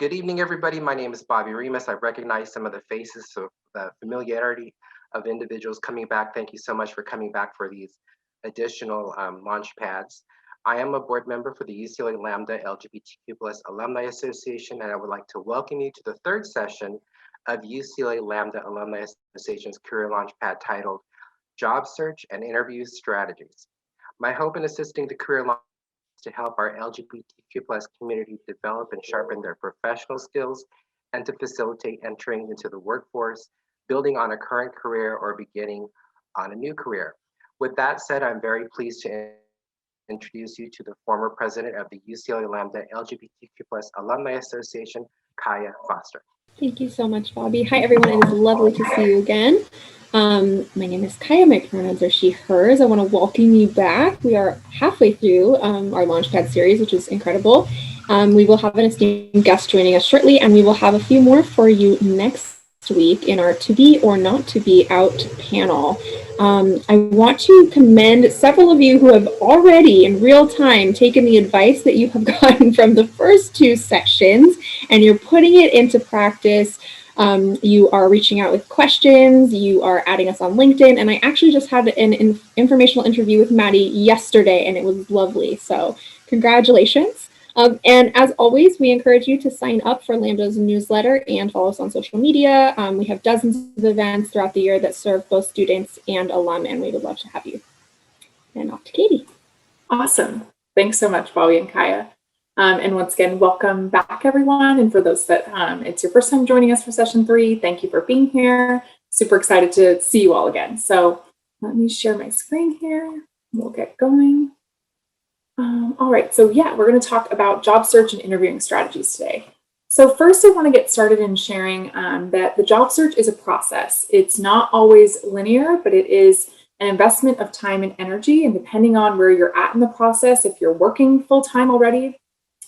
Good evening, everybody. My name is Bobby Remus. I recognize some of the faces, so the familiarity of individuals coming back. Thank you so much for coming back for these additional launch pads. I am a board member for the UCLA Lambda LGBTQ Alumni Association, and I would like to welcome you to the third session of UCLA Lambda Alumni Association's Career Launchpad titled Job Search and Interview Strategies. My hope in assisting the career launch to help our LGBTQ community develop and sharpen their professional skills and to facilitate entering into the workforce, building on a current career or beginning on a new career. With that said, I'm very pleased to introduce you to the former president of the UCLA Lambda LGBTQ Alumni Association, Kaya Foster. Thank you so much, Bobby. Hi, everyone. It is lovely to see you again. My name is Kaya. My pronouns are she, hers. I want to welcome you back. We are halfway through our Launchpad series, which is incredible. We will have an esteemed guest joining us shortly, and we will have a few more for you next week in our To Be or Not to Be Out panel. I want to commend several of you who have already in real time taken the advice that you have gotten from the first two sections and you're putting it into practice. You are reaching out with questions, you are adding us on LinkedIn, and I actually just had an informational interview with Maddie yesterday and it was lovely. So congratulations. And as always, we encourage you to sign up for Lambda's newsletter and follow us on social media. We have dozens of events throughout the year that serve both students and alum, and we would love to have you. And off to Katie. Awesome. Thanks so much, Bobby and Kaya. And once again, welcome back, everyone. And for those that it's your first time joining us for session 3, thank you for being here. Super excited to see you all again. So let me share my screen here. We'll get going. All right, so yeah, we're going to talk about job search and interviewing strategies today. So first, I want to get started in sharing that the job search is a process. It's not always linear, but it is an investment of time and energy. And depending on where you're at in the process, if you're working full-time already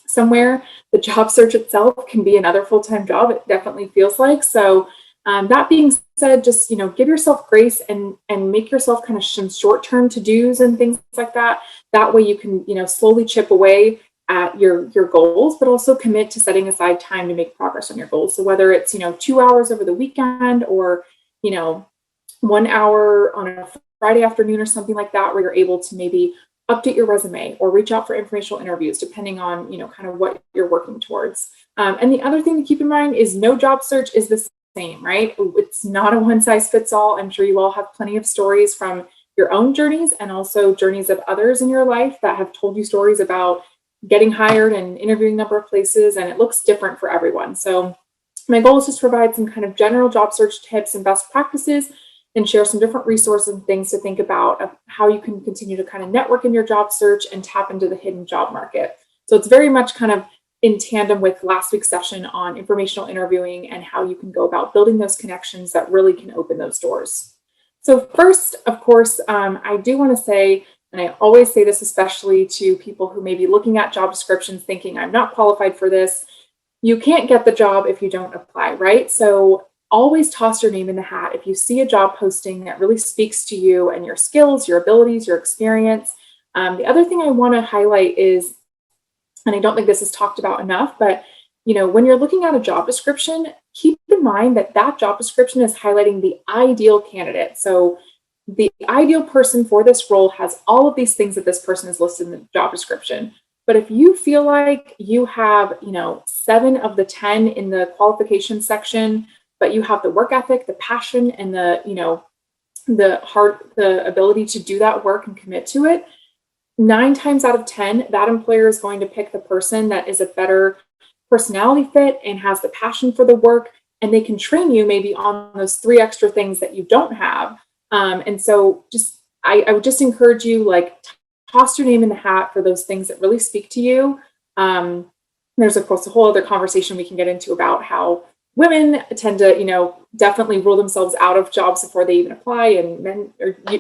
somewhere, the job search itself can be another full-time job. It definitely feels like. So that being said, just, give yourself grace and make yourself kind of some short-term to-dos and things like that. That way you can, slowly chip away at your goals, but also commit to setting aside time to make progress on your goals. So whether it's, 2 hours over the weekend or, 1 hour on a Friday afternoon or something like that, where you're able to maybe update your resume or reach out for informational interviews, depending on, kind of what you're working towards. And the other thing to keep in mind is no job search is the same, right? It's not a one size fits all. I'm sure you all have plenty of stories from your own journeys and also journeys of others in your life that have told you stories about getting hired and interviewing a number of places, and it looks different for everyone. So my goal is just to provide some kind of general job search tips and best practices and share some different resources and things to think about of how you can continue to kind of network in your job search and tap into the hidden job market. So it's very much kind of in tandem with last week's session on informational interviewing and how you can go about building those connections that really can open those doors. So first, of course, I do want to say, and I always say this especially to people who may be looking at job descriptions thinking I'm not qualified for this, you can't get the job if you don't apply, right? So always toss your name in the hat. If you see a job posting that really speaks to you and your skills, your abilities, your experience. The other thing I want to highlight is, and I don't think this is talked about enough, but when you're looking at a job description, keep in mind that that job description is highlighting the ideal candidate. So the ideal person for this role has all of these things that this person is listed in the job description. But if you feel like you have, 7 of the 10 in the qualification section, but you have the work ethic, the passion, and the ability to do that work and commit to it, 9 times out of 10, that employer is going to pick the person that is a better personality fit and has the passion for the work, and they can train you maybe on those 3 extra things that you don't have. And so I would just encourage you, toss your name in the hat for those things that really speak to you. There's, of course, a whole other conversation we can get into about how women tend to, definitely rule themselves out of jobs before they even apply, and men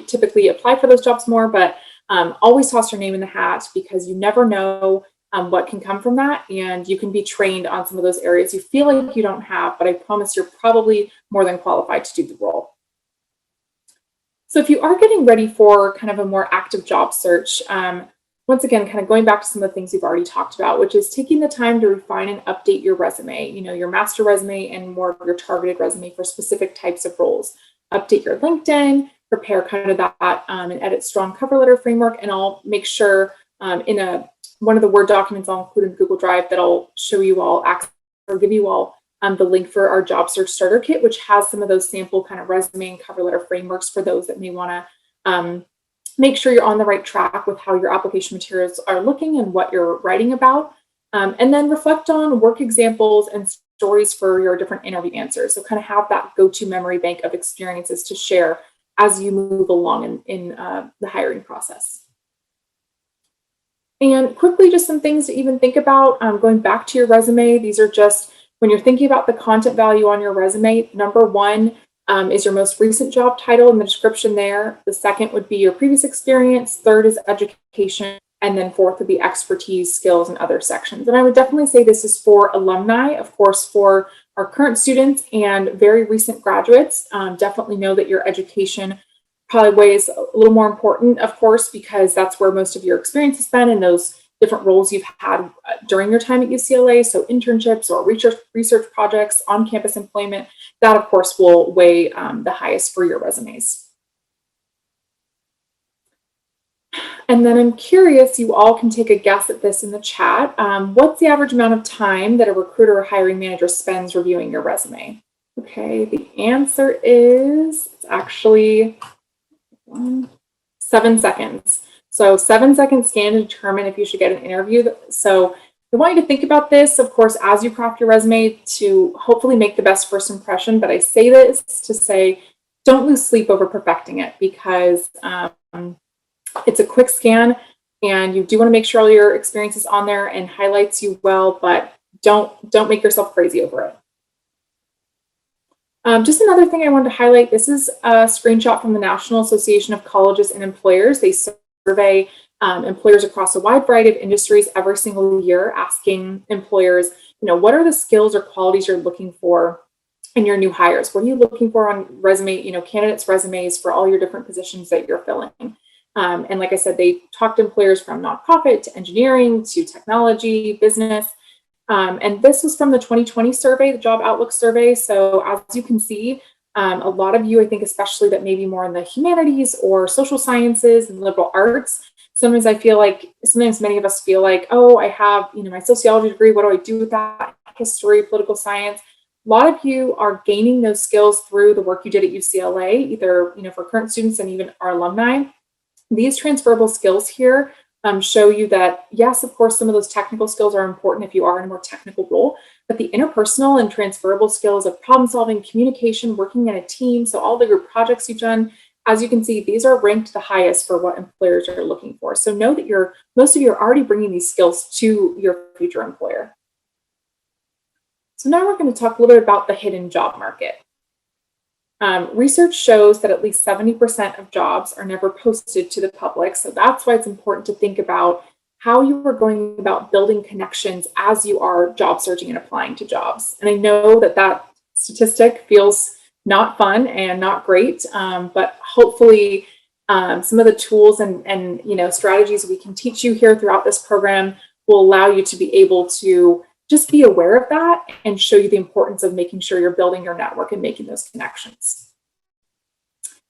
typically apply for those jobs more, but always toss your name in the hat because you never know what can come from that, and you can be trained on some of those areas you feel like you don't have, but I promise you're probably more than qualified to do the role. So if you are getting ready for kind of a more active job search, once again, kind of going back to some of the things we've already talked about, which is taking the time to refine and update your resume, your master resume and more of your targeted resume for specific types of roles. Update your LinkedIn, prepare kind of that and edit strong cover letter framework. And I'll make sure in one of the Word documents I'll include in Google Drive that I'll show you all access or give you all the link for our job search starter kit, which has some of those sample kind of resume and cover letter frameworks for those that may want to make sure you're on the right track with how your application materials are looking and what you're writing about. And then reflect on work examples and stories for your different interview answers. So kind of have that go-to memory bank of experiences to share as you move along in the hiring process. And quickly, just some things to even think about going back to your resume. These are just when you're thinking about the content value on your resume. Number one is your most recent job title and the description there. The second would be your previous experience. Third is education. And then fourth would be expertise, skills, and other sections. And I would definitely say this is for alumni, of course, for our current students and very recent graduates. Definitely know that your education probably weighs a little more important, of course, because that's where most of your experience has been in those different roles you've had during your time at UCLA. So internships or research projects, on-campus employment, that of course will weigh the highest for your resumes. And then I'm curious, you all can take a guess at this in the chat. What's the average amount of time that a recruiter or hiring manager spends reviewing your resume? Okay, the answer is it's actually 7 seconds. So 7 second scan to determine if you should get an interview. So I want you to think about this, of course, as you craft your resume to hopefully make the best first impression. But I say this to say, don't lose sleep over perfecting it, because it's a quick scan and you do want to make sure all your experience is on there and highlights you well, but don't make yourself crazy over it. Just another thing I wanted to highlight, this is a screenshot from the National Association of Colleges and Employers. They survey employers across a wide variety of industries every single year, asking employers, what are the skills or qualities you're looking for in your new hires? What are you looking for on resume, candidates' resumes for all your different positions that you're filling? And like I said, they talked to employers from nonprofit to engineering to technology, business. And this was from the 2020 survey, the Job Outlook survey. So as you can see, a lot of you, I think, especially that maybe more in the humanities or social sciences and liberal arts, sometimes many of us feel like, oh, I have, my sociology degree. What do I do with that? History, political science. A lot of you are gaining those skills through the work you did at UCLA, either, for current students and even our alumni. These transferable skills here show you that, yes, of course, some of those technical skills are important if you are in a more technical role, but the interpersonal and transferable skills of problem solving, communication, working in a team, so all the group projects you've done, as you can see, these are ranked the highest for what employers are looking for. So know that most of you are already bringing these skills to your future employer. So now we're going to talk a little bit about the hidden job market. Research shows that at least 70% of jobs are never posted to the public. So that's why it's important to think about how you are going about building connections as you are job searching and applying to jobs. And I know that statistic feels not fun and not great, but hopefully some of the tools and strategies we can teach you here throughout this program will allow you to be able to just be aware of that and show you the importance of making sure you're building your network and making those connections.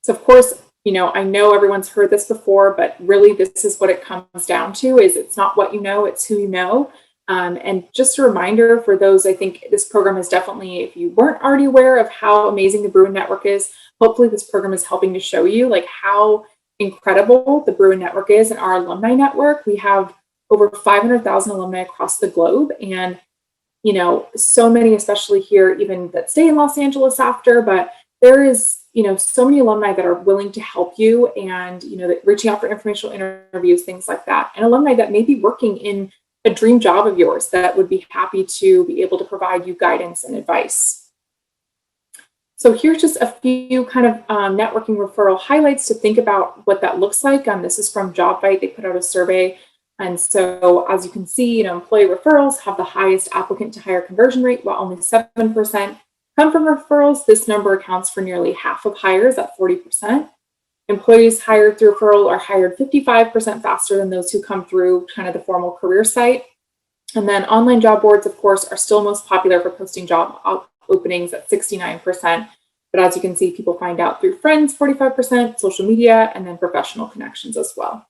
So of course, I know everyone's heard this before, but really this is what it comes down to, is it's not what you know, it's who you know. And just a reminder for those, I think this program is definitely, if you weren't already aware of how amazing the Bruin network is, hopefully this program is helping to show you like how incredible the Bruin network is and our alumni network. We have over 500,000 alumni across the globe, and so many, especially here, even that stay in Los Angeles after, but there is, so many alumni that are willing to help you and, that reaching out for informational interviews, things like that. And alumni that may be working in a dream job of yours that would be happy to be able to provide you guidance and advice. So here's just a few kind of networking referral highlights to think about what that looks like. This is from JobVite. They put out a survey. And so as you can see, employee referrals have the highest applicant to hire conversion rate, while only 7% come from referrals. This number accounts for nearly half of hires at 40%. Employees hired through referral are hired 55% faster than those who come through kind of the formal career site. And then online job boards, of course, are still most popular for posting job openings at 69%. But as you can see, people find out through friends, 45%, social media, and then professional connections as well.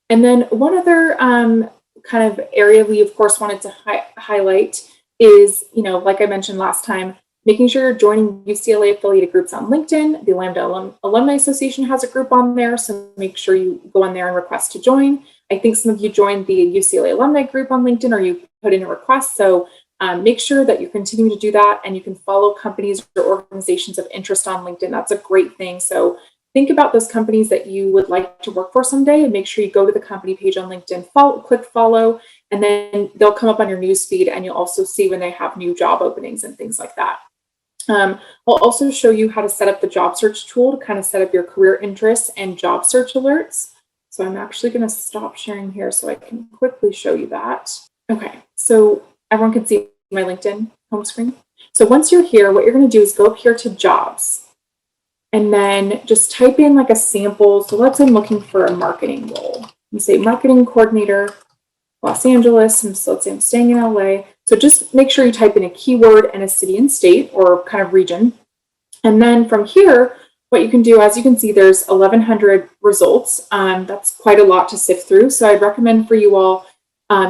And then one other kind of area we, of course, wanted to highlight is, like I mentioned last time, making sure you're joining UCLA affiliated groups on LinkedIn. The Lambda Alumni Association has a group on there, so make sure you go on there and request to join. I think some of you joined the UCLA Alumni group on LinkedIn, or you put in a request, so make sure that you're continuing to do that, and you can follow companies or organizations of interest on LinkedIn. That's a great thing. So think about those companies that you would like to work for someday, and make sure you go to the company page on LinkedIn, click follow, and then they'll come up on your news feed, and you'll also see when they have new job openings and things like that. I'll also show you how to set up the job search tool to kind of set up your career interests and job search alerts. So I'm actually going to stop sharing here so I can quickly show you that. Okay, so everyone can see my LinkedIn home screen. So once you're here, what you're going to do is go up here to jobs, and then just type in like a sample. So let's say I'm looking for a marketing role. You say marketing coordinator, Los Angeles, and so let's say I'm staying in LA. So just make sure you type in a keyword and a city and state, or kind of region. And then from here, what you can do, as you can see, there's 1,100 results. That's quite a lot to sift through. So I'd recommend for you all,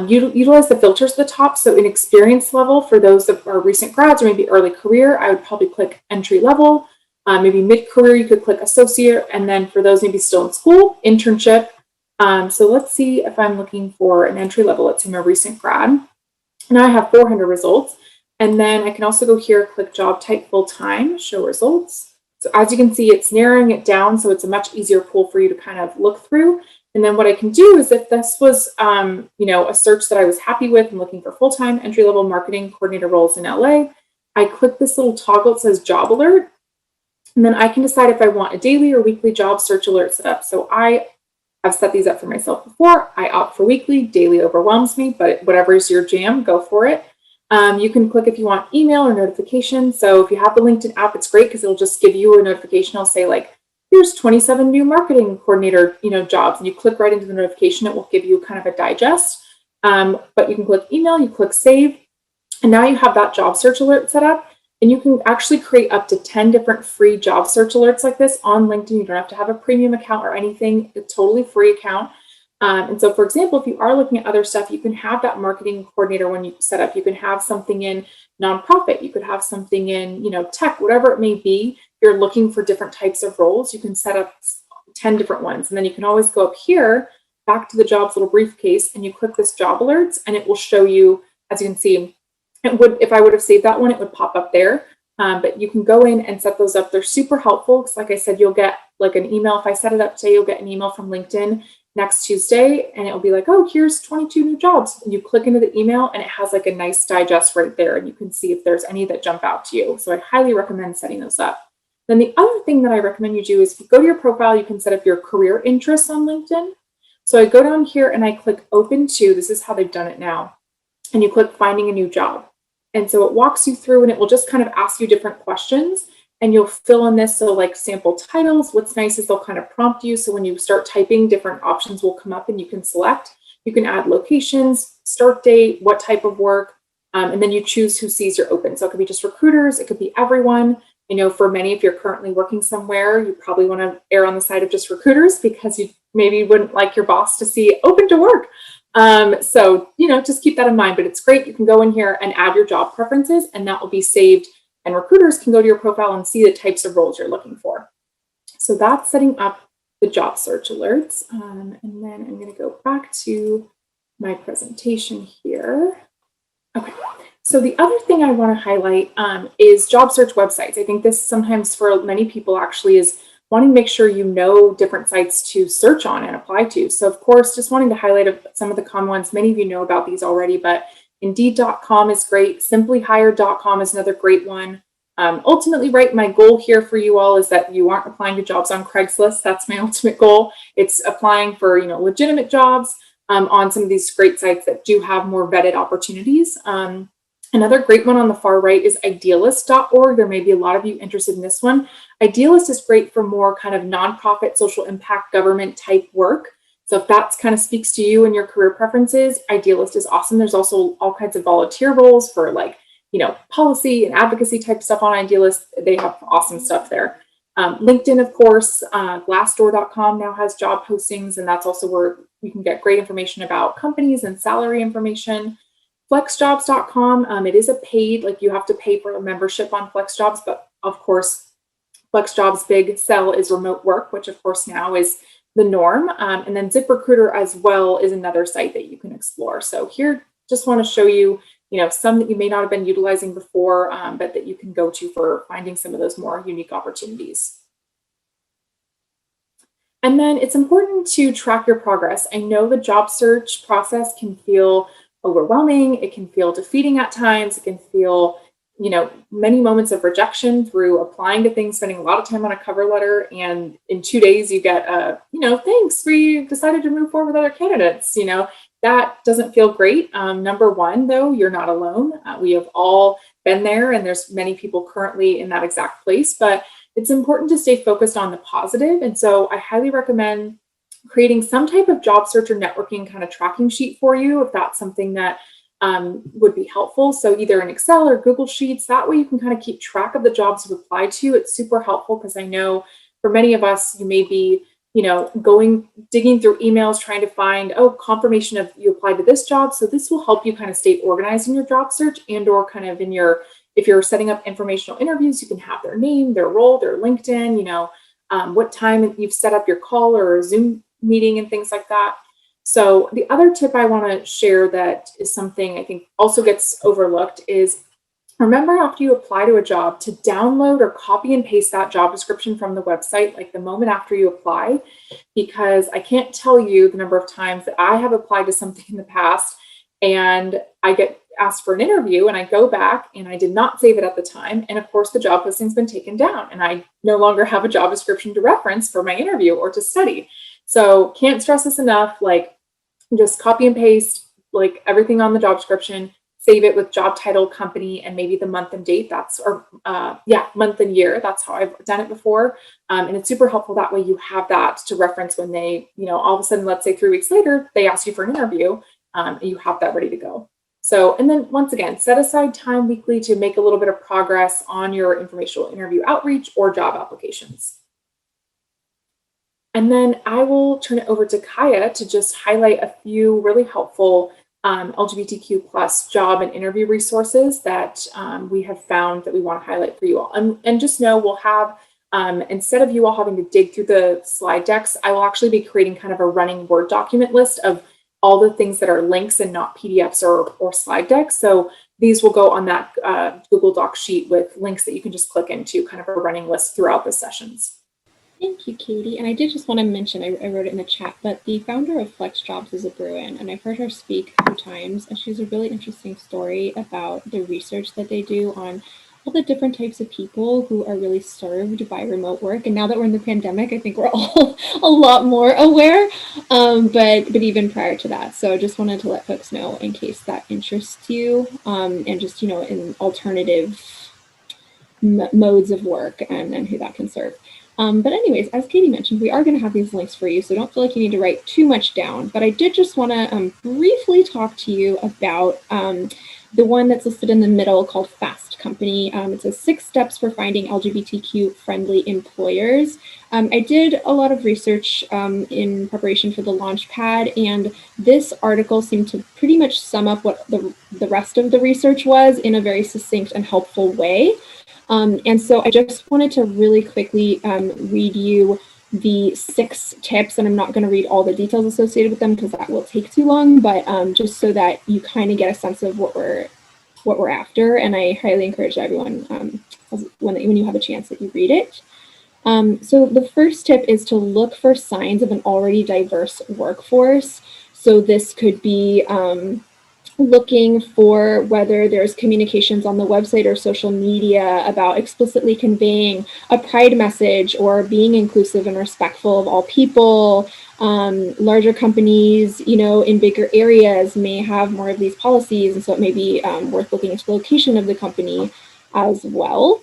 utilize the filters at the top. So in experience level, for those that are recent grads or maybe early career, I would probably click entry level. Maybe mid-career, you could click associate. And then for those maybe still in school, internship. So let's see if I'm looking for an entry level, let's say I'm a recent grad. Now I have 400 results. And then I can also go here, click job type full-time, show results. So as you can see, it's narrowing it down. So it's a much easier pool for you to kind of look through. And then what I can do is, if this was, a search that I was happy with and looking for full-time entry-level marketing coordinator roles in LA, I click this little toggle that says job alert. And then I can decide if I want a daily or weekly job search alert set up. So I've set these up for myself before. I opt for weekly. Daily overwhelms me, but whatever is your jam, go for it. You can click if you want email or notification. So if you have the LinkedIn app, it's great because it'll just give you a notification. It'll say like, here's 27 new marketing coordinator, jobs, and you click right into the notification. It will give you kind of a digest. But you can click email, you click save, and now you have that job search alert set up. And you can actually create up to 10 different free job search alerts like this on LinkedIn. You don't have to have a premium account or anything. It's a totally free account. And so, for example, if you are looking at other stuff, you can have that marketing coordinator when you set up. You can have something in nonprofit. You could have something in, tech, whatever it may be. If you're looking for different types of roles, you can set up 10 different ones. And then you can always go up here, back to the jobs little briefcase, and you click this job alerts, and it will show you, as you can see, it would, if I would have saved that one, it would pop up there. But you can go in and set those up. They're super helpful because, like I said, you'll get like an email. If I set it up today, you'll get an email from LinkedIn next Tuesday, and it'll be like, oh, here's 22 new jobs. And you click into the email, and it has like a nice digest right there, and you can see if there's any that jump out to you. So I highly recommend setting those up. Then the other thing that I recommend you do is, if you go to your profile, you can set up your career interests on LinkedIn. So I go down here and I click open to, this is how they've done it now, and you click finding a new job. And so it walks you through, and it will just kind of ask you different questions, and you'll fill in this. So like sample titles, what's nice is they'll kind of prompt you. So when you start typing, different options will come up and you can select. You can add locations, start date, what type of work, and then you choose who sees you're open. So it could be just recruiters, it could be everyone. For many, if you're currently working somewhere, you probably want to err on the side of just recruiters because you maybe wouldn't like your boss to see open to work. So, just keep that in mind, but it's great. You can go in here and add your job preferences, and that will be saved, and recruiters can go to your profile and see the types of roles you're looking for. So that's setting up the job search alerts. And then I'm going to go back to my presentation here. Okay. So the other thing I want to highlight is job search websites. I think this sometimes for many people actually is wanting to make sure you know different sites to search on and apply to. So of course, just wanting to highlight some of the common ones. Many of you know about these already, but Indeed.com is great. Simplyhired.com is another great one. Ultimately, right, my goal here for you all is that you aren't applying to jobs on Craigslist. That's my ultimate goal. It's applying for, legitimate jobs on some of these great sites that do have more vetted opportunities. Another great one on the far right is idealist.org. There may be a lot of you interested in this one. Idealist is great for more kind of nonprofit, social impact, government type work. So if that kind of speaks to you and your career preferences, Idealist is awesome. There's also all kinds of volunteer roles for like, policy and advocacy type stuff on Idealist. They have awesome stuff there. LinkedIn, of course, Glassdoor.com now has job postings, and that's also where you can get great information about companies and salary information. Flexjobs.com, it is a paid, like you have to pay for a membership on FlexJobs, but of course, FlexJobs' big sell is remote work, which of course now is the norm. And then ZipRecruiter as well is another site that you can explore. So here, just want to show you, some that you may not have been utilizing before, but that you can go to for finding some of those more unique opportunities. And then it's important to track your progress. I know the job search process can feel overwhelming. It can feel defeating at times. It can feel, many moments of rejection through applying to things, spending a lot of time on a cover letter. And in 2 days, you get, thanks, we decided to move forward with other candidates. That doesn't feel great. Number one, though, you're not alone. We have all been there, and there's many people currently in that exact place, but it's important to stay focused on the positive. And so I highly recommend creating some type of job search or networking kind of tracking sheet for you, if that's something that would be helpful. So either in Excel or Google Sheets, that way you can kind of keep track of the jobs you've applied to. It's super helpful because I know for many of us, you may be, digging through emails, trying to find, confirmation of you applied to this job. So this will help you kind of stay organized in your job search and or kind of if you're setting up informational interviews, you can have their name, their role, their LinkedIn, what time you've set up your call or Zoom meeting and things like that. So the other tip I want to share that is something I think also gets overlooked is remember after you apply to a job to download or copy and paste that job description from the website like the moment after you apply, because I can't tell you the number of times that I have applied to something in the past and I get asked for an interview and I go back and I did not save it at the time. And of course the job posting's been taken down and I no longer have a job description to reference for my interview or to study. So can't stress this enough, like just copy and paste like everything on the job description, save it with job title, company, and maybe the month and date. Month and year. That's how I've done it before. And it's super helpful. That way you have that to reference when they, all of a sudden, let's say 3 weeks later, they ask you for an interview, and you have that ready to go. So, and then once again, set aside time weekly to make a little bit of progress on your informational interview outreach or job applications. And then I will turn it over to Kaya to just highlight a few really helpful LGBTQ plus job and interview resources that we have found that we want to highlight for you all. And just know we'll have, instead of you all having to dig through the slide decks, I will actually be creating kind of a running Word document list of all the things that are links and not PDFs or slide decks. So these will go on that Google Doc sheet with links that you can just click into, kind of a running list throughout the sessions. Thank you, Katie. And I did just want to mention, I wrote it in the chat, but the founder of FlexJobs is a Bruin, and I've heard her speak a few times, and she has a really interesting story about the research that they do on all the different types of people who are really served by remote work. And now that we're in the pandemic, I think we're all a lot more aware, but even prior to that. So I just wanted to let folks know in case that interests you, and just, in alternative modes of work and who that can serve. But anyways, as Katie mentioned, we are going to have these links for you, so don't feel like you need to write too much down. But I did just want to briefly talk to you about the one that's listed in the middle called Fast Company. It says 6 steps for finding LGBTQ friendly employers. I did a lot of research in preparation for the Launchpad, and this article seemed to pretty much sum up what the rest of the research was in a very succinct and helpful way. And so I just wanted to really quickly read you the 6 tips, and I'm not going to read all the details associated with them because that will take too long, but just so that you kind of get a sense of what we're after. And I highly encourage everyone when you have a chance that you read it. So the first tip is to look for signs of an already diverse workforce. So this could be looking for whether there's communications on the website or social media about explicitly conveying a pride message or being inclusive and respectful of all people. Larger companies, in bigger areas may have more of these policies, and so it may be worth looking into the location of the company as well.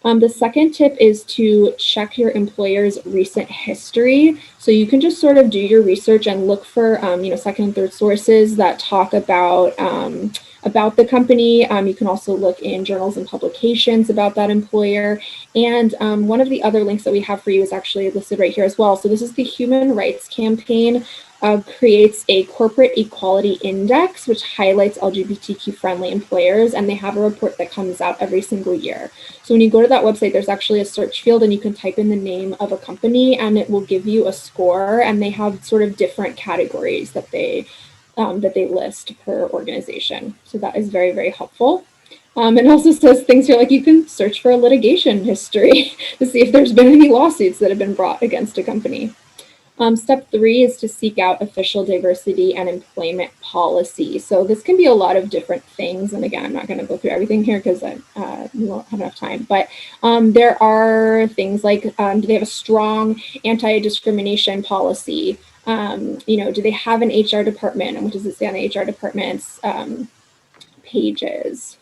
The second tip is to check your employer's recent history. So you can just sort of do your research and look for, second and third sources that talk about the company. You can also look in journals and publications about that employer. And one of the other links that we have for you is actually listed right here as well. So this is the Human Rights Campaign. Creates a corporate equality index, which highlights LGBTQ friendly employers, and they have a report that comes out every single year. So when you go to that website, there's actually a search field, and you can type in the name of a company, and it will give you a score. And they have sort of different categories that they list per organization. So that is very, very helpful. It also says things here like you can search for a litigation history to see if there's been any lawsuits that have been brought against a company. Step 3 is to seek out official diversity and employment policy. So this can be a lot of different things. And again, I'm not going to go through everything here because we won't have enough time. But there are things like, do they have a strong anti-discrimination policy? Do they have an HR department? And what does it say on the HR department's pages?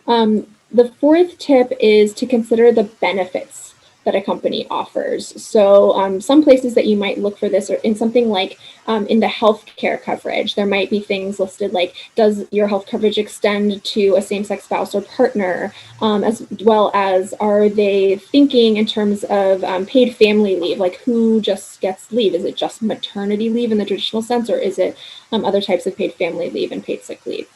The fourth tip is to consider the benefits that a company offers. So some places that you might look for this are in something like in the healthcare coverage. There might be things listed like, does your health coverage extend to a same-sex spouse or partner, as well as are they thinking in terms of paid family leave, like who just gets leave? Is it just maternity leave in the traditional sense, or is it other types of paid family leave and paid sick leave?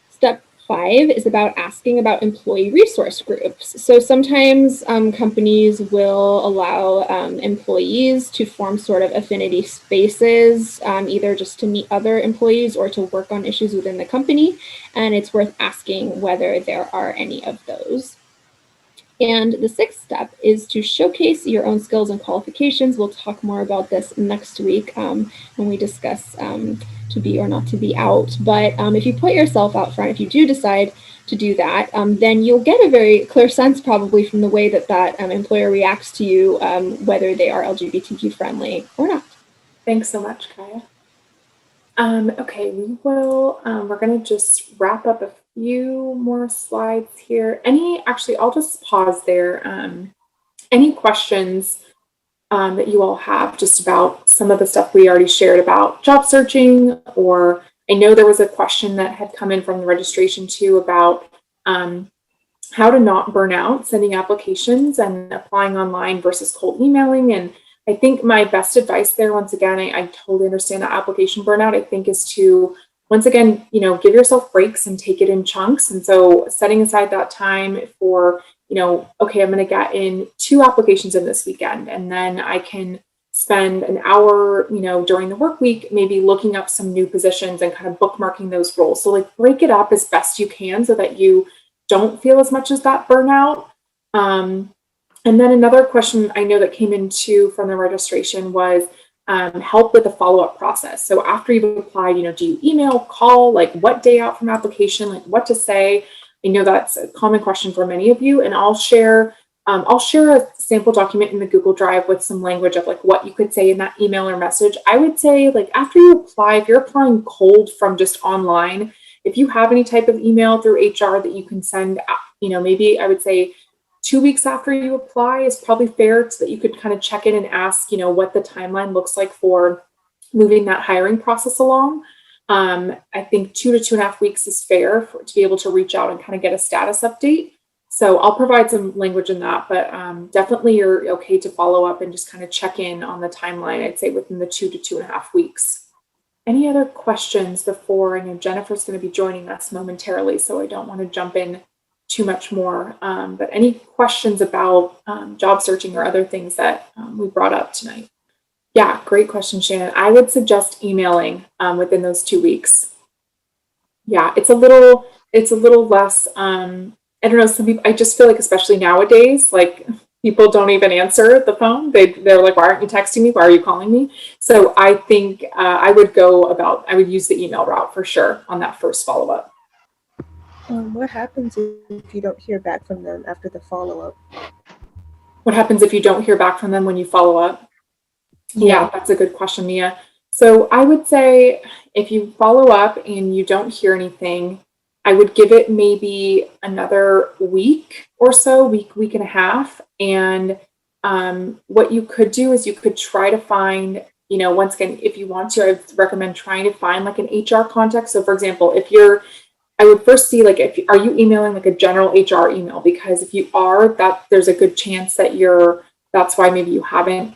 Step 5 is about asking about employee resource groups. So sometimes companies will allow employees to form sort of affinity spaces, either just to meet other employees or to work on issues within the company. And it's worth asking whether there are any of those. And the 6th step is to showcase your own skills and qualifications. We'll talk more about this next week when we discuss to be or not to be out. But if you put yourself out front, if you do decide to do that, then you'll get a very clear sense probably from the way that that employer reacts to you, whether they are LGBTQ friendly or not. Thanks so much, Kaya. Okay, we're going to just wrap up a few more slides here. Actually, I'll just pause there. Any questions that you all have just about some of the stuff we already shared about job searching, or I know there was a question that had come in from the registration too about how to not burn out sending applications and applying online versus cold emailing. And I think my best advice there, once again, I totally understand that application burnout, I think, is to, once again, give yourself breaks and take it in chunks. And so setting aside that time for, okay, I'm going to get in 2 applications in this weekend, and then I can spend an hour, during the work week, maybe looking up some new positions and kind of bookmarking those roles. So like break it up as best you can so that you don't feel as much as that burnout. And then another question I know that came in too from the registration was help with the follow-up process. So after you've applied, do you email, call, like what day out from application, like what to say? I know that's a common question for many of you, and I'll share a sample document in the Google Drive with some language of like what you could say in that email or message. I would say like after you apply, if you're applying cold from just online, if you have any type of email through HR that you can send, maybe I would say 2 weeks after you apply is probably fair, so that you could kind of check in and ask, what the timeline looks like for moving that hiring process along. I think 2 to 2.5 weeks is fair to be able to reach out and kind of get a status update. So I'll provide some language in that, but definitely you're okay to follow up and just kind of check in on the timeline, I'd say within the 2 to 2.5 weeks. Any other questions before? I know Jennifer's going to be joining us momentarily, so I don't want to jump in too much more, but any questions about job searching or other things that we brought up tonight? Yeah, great question, Shannon. I would suggest emailing within those 2 weeks. Yeah, it's a little less, I don't know, some people, I just feel like, especially nowadays, like people don't even answer the phone. They're like, why aren't you texting me? Why are you calling me? So I think I would use the email route for sure on that first follow-up. What happens if you don't hear back from them after the follow-up? What happens if you don't hear back from them when you follow up? Yeah, that's a good question, Mia. So I would say if you follow up and you don't hear anything, I would give it maybe another week or so, week and a half. And what you could do is you could try to find, once again, if you want to, I would recommend trying to find like an HR contact. So for example, I would first see are you emailing like a general HR email? Because if you are, there's a good chance that that's why maybe you haven't,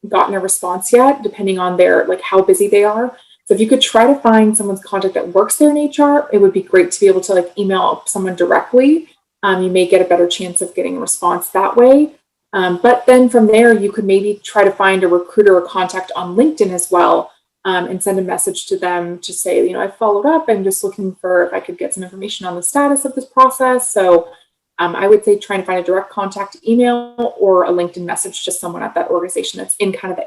gotten a response yet, depending on how busy they are. So if you could try to find someone's contact that works there in HR, it would be great to be able to email someone directly. You may get a better chance of getting a response that way. But then from there, you could maybe try to find a recruiter or contact on LinkedIn as well, and send a message to them to say, I followed up. I'm just looking for if I could get some information on the status of this process. So I would say trying to find a direct contact email or a LinkedIn message to someone at that organization that's in kind of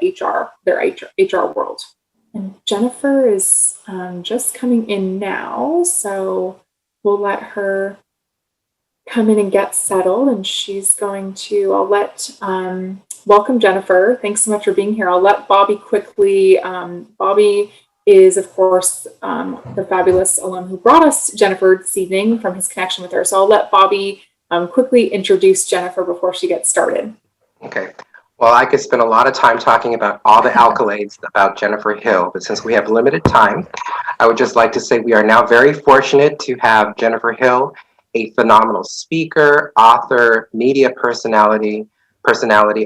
their HR world. And Jennifer is just coming in now, so we'll let her come in and get settled, and welcome Jennifer. Thanks so much for being here. I'll let Bobby quickly, Bobby is of course the fabulous alum who brought us Jennifer this evening from his connection with her. So I'll let Bobby quickly introduce Jennifer before she gets started. Okay. Well, I could spend a lot of time talking about all the accolades about Jennifer Hill, but since we have limited time, I would just like to say we are now very fortunate to have Jennifer Hill, a phenomenal speaker, author, media personality,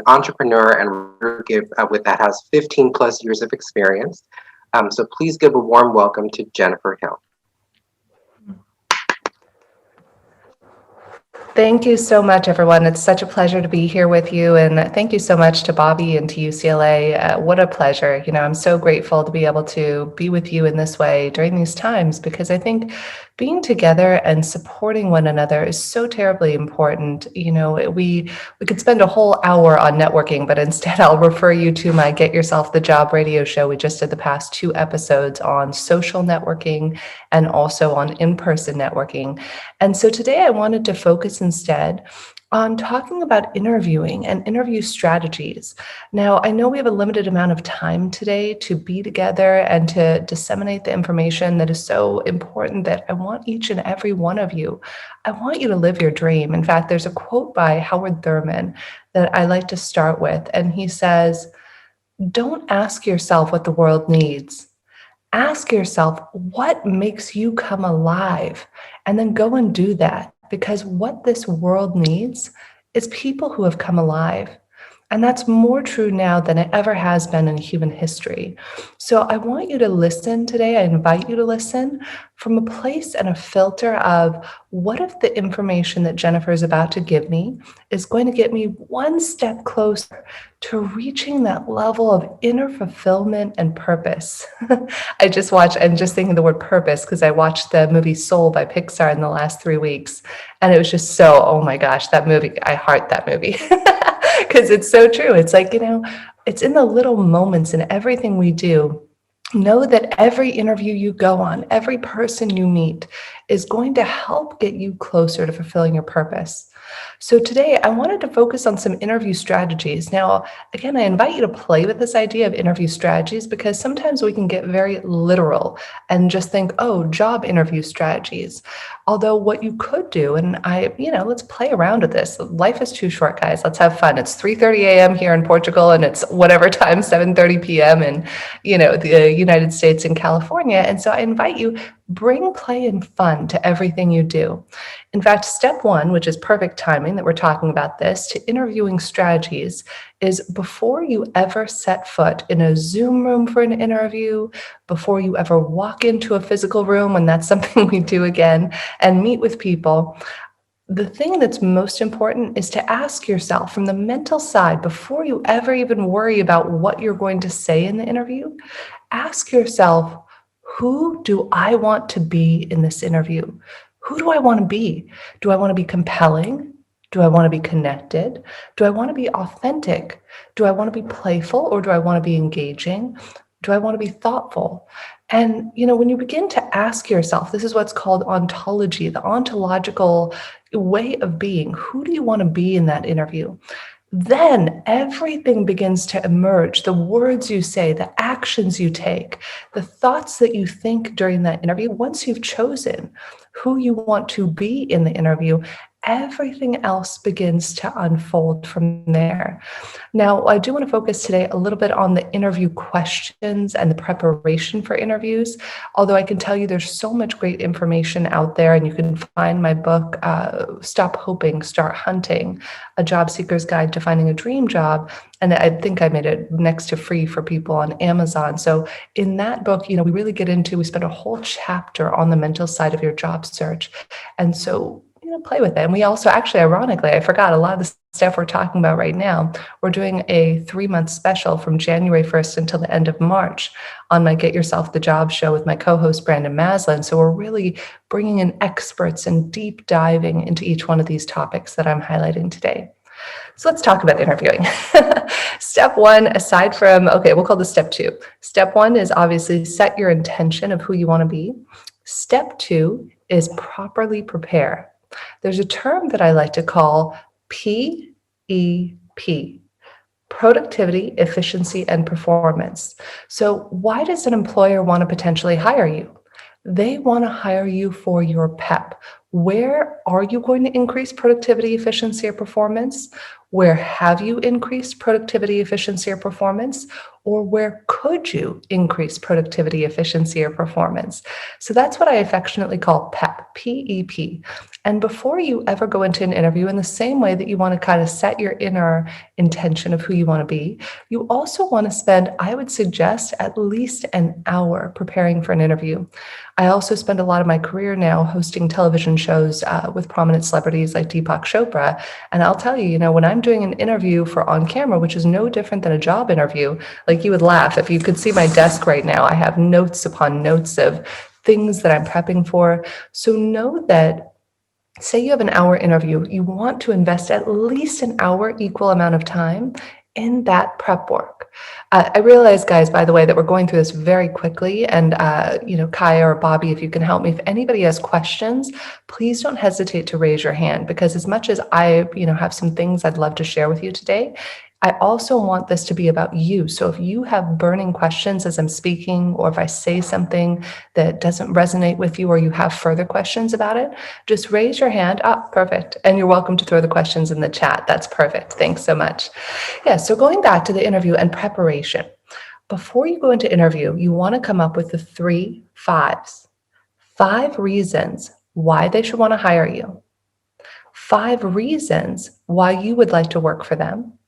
entrepreneur, and that has 15 plus years of experience. So please give a warm welcome to Jennifer Hill. Thank you so much, everyone. It's such a pleasure to be here with you. And thank you so much to Bobby and to UCLA. What a pleasure. I'm so grateful to be able to be with you in this way during these times, because I think being together and supporting one another is so terribly important. We could spend a whole hour on networking, but instead I'll refer you to my Get Yourself the Job radio show. We just did the past 2 episodes on social networking and also on in-person networking. And so today I wanted to focus instead on talking about interviewing and interview strategies. Now, I know we have a limited amount of time today to be together and to disseminate the information that is so important that I want each and every one of you, I want you to live your dream. In fact, there's a quote by Howard Thurman that I like to start with, and he says, "Don't ask yourself what the world needs. Ask yourself what makes you come alive, and then go and do that. Because what this world needs is people who have come alive. And that's more true now than it ever has been in human history. So I want you to listen today. I invite you to listen from a place and a filter of what if the information that Jennifer is about to give me is going to get me one step closer to reaching that level of inner fulfillment and purpose. I'm just thinking the word purpose because I watched the movie Soul by Pixar in the last 3 weeks. And it was just so, oh my gosh, that movie, I heart that movie. Because it's so true. It's like, it's in the little moments in everything we do. Know that every interview you go on, every person you meet is going to help get you closer to fulfilling your purpose. So today I wanted to focus on some interview strategies. Now, again, I invite you to play with this idea of interview strategies because sometimes we can get very literal and just think, oh, job interview strategies. Although what you could do, and let's play around with this. Life is too short, guys. Let's have fun. It's 3:30 a.m. here in Portugal, and it's whatever time, 7:30 p.m. in, the United States and California. And so I invite you, bring play and fun to everything you do. In fact, step 1, which is perfect timing that we're talking about this, to interviewing strategies is before you ever set foot in a Zoom room for an interview, before you ever walk into a physical room, and that's something we do again, and meet with people, the thing that's most important is to ask yourself from the mental side, before you ever even worry about what you're going to say in the interview, ask yourself, who do I want to be in this interview? Who do I want to be? Do I want to be compelling? Do I want to be connected? Do I want to be authentic? Do I want to be playful, or do I want to be engaging? Do I want to be thoughtful? And, when you begin to ask yourself, this is what's called ontology, the ontological way of being. Who do you want to be in that interview? Then everything begins to emerge. The words you say, the actions you take, the thoughts that you think during that interview. Once you've chosen who you want to be in the interview, everything else begins to unfold from there. Now, I do want to focus today a little bit on the interview questions and the preparation for interviews, although I can tell you there's so much great information out there, and you can find my book, Stop Hoping, Start Hunting, A Job Seeker's Guide to Finding a Dream Job. And I think I made it next to free for people on Amazon. So in that book, we really get into, we spend a whole chapter on the mental side of your job search. And so play with it. And we also, actually, ironically, I forgot a lot of the stuff we're talking about right now. We're doing a 3-month special from January 1st until the end of March on my Get Yourself the Job show with my co-host, Brandon Maslin. So we're really bringing in experts and deep diving into each one of these topics that I'm highlighting today. So let's talk about interviewing. Step one, aside from, we'll call this step two. Step one is obviously set your intention of who you want to be. Step two is properly prepare. There's a term that I like to call PEP, productivity, efficiency, and performance. So why does an employer want to potentially hire you? They want to hire you for your PEP. Where are you going to increase productivity, efficiency, or performance? Where have you increased productivity, efficiency, or performance? Or where could you increase productivity, efficiency, or performance? So that's what I affectionately call PEP, P-E-P. And before you ever go into an interview, in the same way that you want to kind of set your inner intention of who you want to be, you also want to spend, I would suggest, at least an hour preparing for an interview. I also spend a lot of my career now hosting television shows with prominent celebrities like Deepak Chopra. And I'll tell you, when I'm doing an interview for on camera, which is no different than a job interview, like you would laugh. If you could see my desk right now, I have notes upon notes of things that I'm prepping for. So know that, say you have an hour interview, you want to invest at least an hour equal amount of time in that prep work. I realize, guys, by the way, that we're going through this very quickly. And, Kaya or Bobby, if you can help me, if anybody has questions, please don't hesitate to raise your hand, because as much as I, have some things I'd love to share with you today, I also want this to be about you. So if you have burning questions as I'm speaking, or if I say something that doesn't resonate with you, or you have further questions about it, just raise your hand. Perfect. And you're welcome to throw the questions in the chat. That's perfect. Thanks so much. Yeah, so going back to the interview and preparation. Before you go into interview, you want to come up with the 3 5s. 5 reasons why they should want to hire you. 5 reasons why you would like to work for them.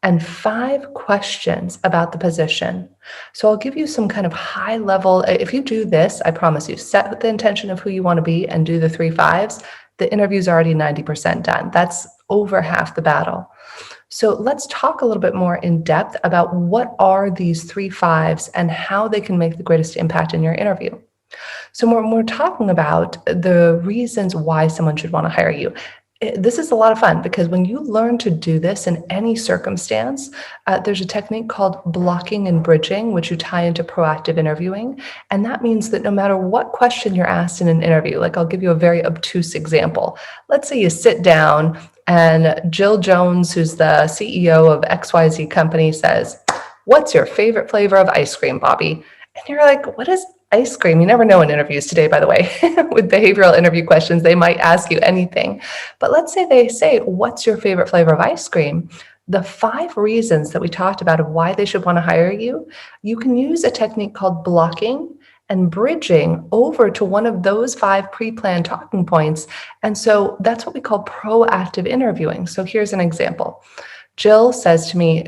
And 5 questions about the position. So I'll give you some kind of high level. If you do this, I promise you, set the intention of who you want to be and do the 3 5s, the interview's already 90% done. That's over half the battle. So let's talk a little bit more in depth about what are these 3 5s and how they can make the greatest impact in your interview. So when we're talking about the reasons why someone should want to hire you, this is a lot of fun, because when you learn to do this in any circumstance, there's a technique called blocking and bridging, which you tie into proactive interviewing. And that means that no matter what question you're asked in an interview, like I'll give you a very obtuse example. Let's say you sit down and Jill Jones, who's the CEO of XYZ company, says, "What's your favorite flavor of ice cream, Bobby?" And you're like, "What is ice cream?" You never know in interviews today, by the way. With behavioral interview questions, they might ask you anything. But let's say they say, "What's your favorite flavor of ice cream?" The 5 reasons that we talked about of why they should want to hire you, you can use a technique called blocking and bridging over to one of those 5 pre-planned talking points. And so that's what we call proactive interviewing. So here's an example. Jill says to me,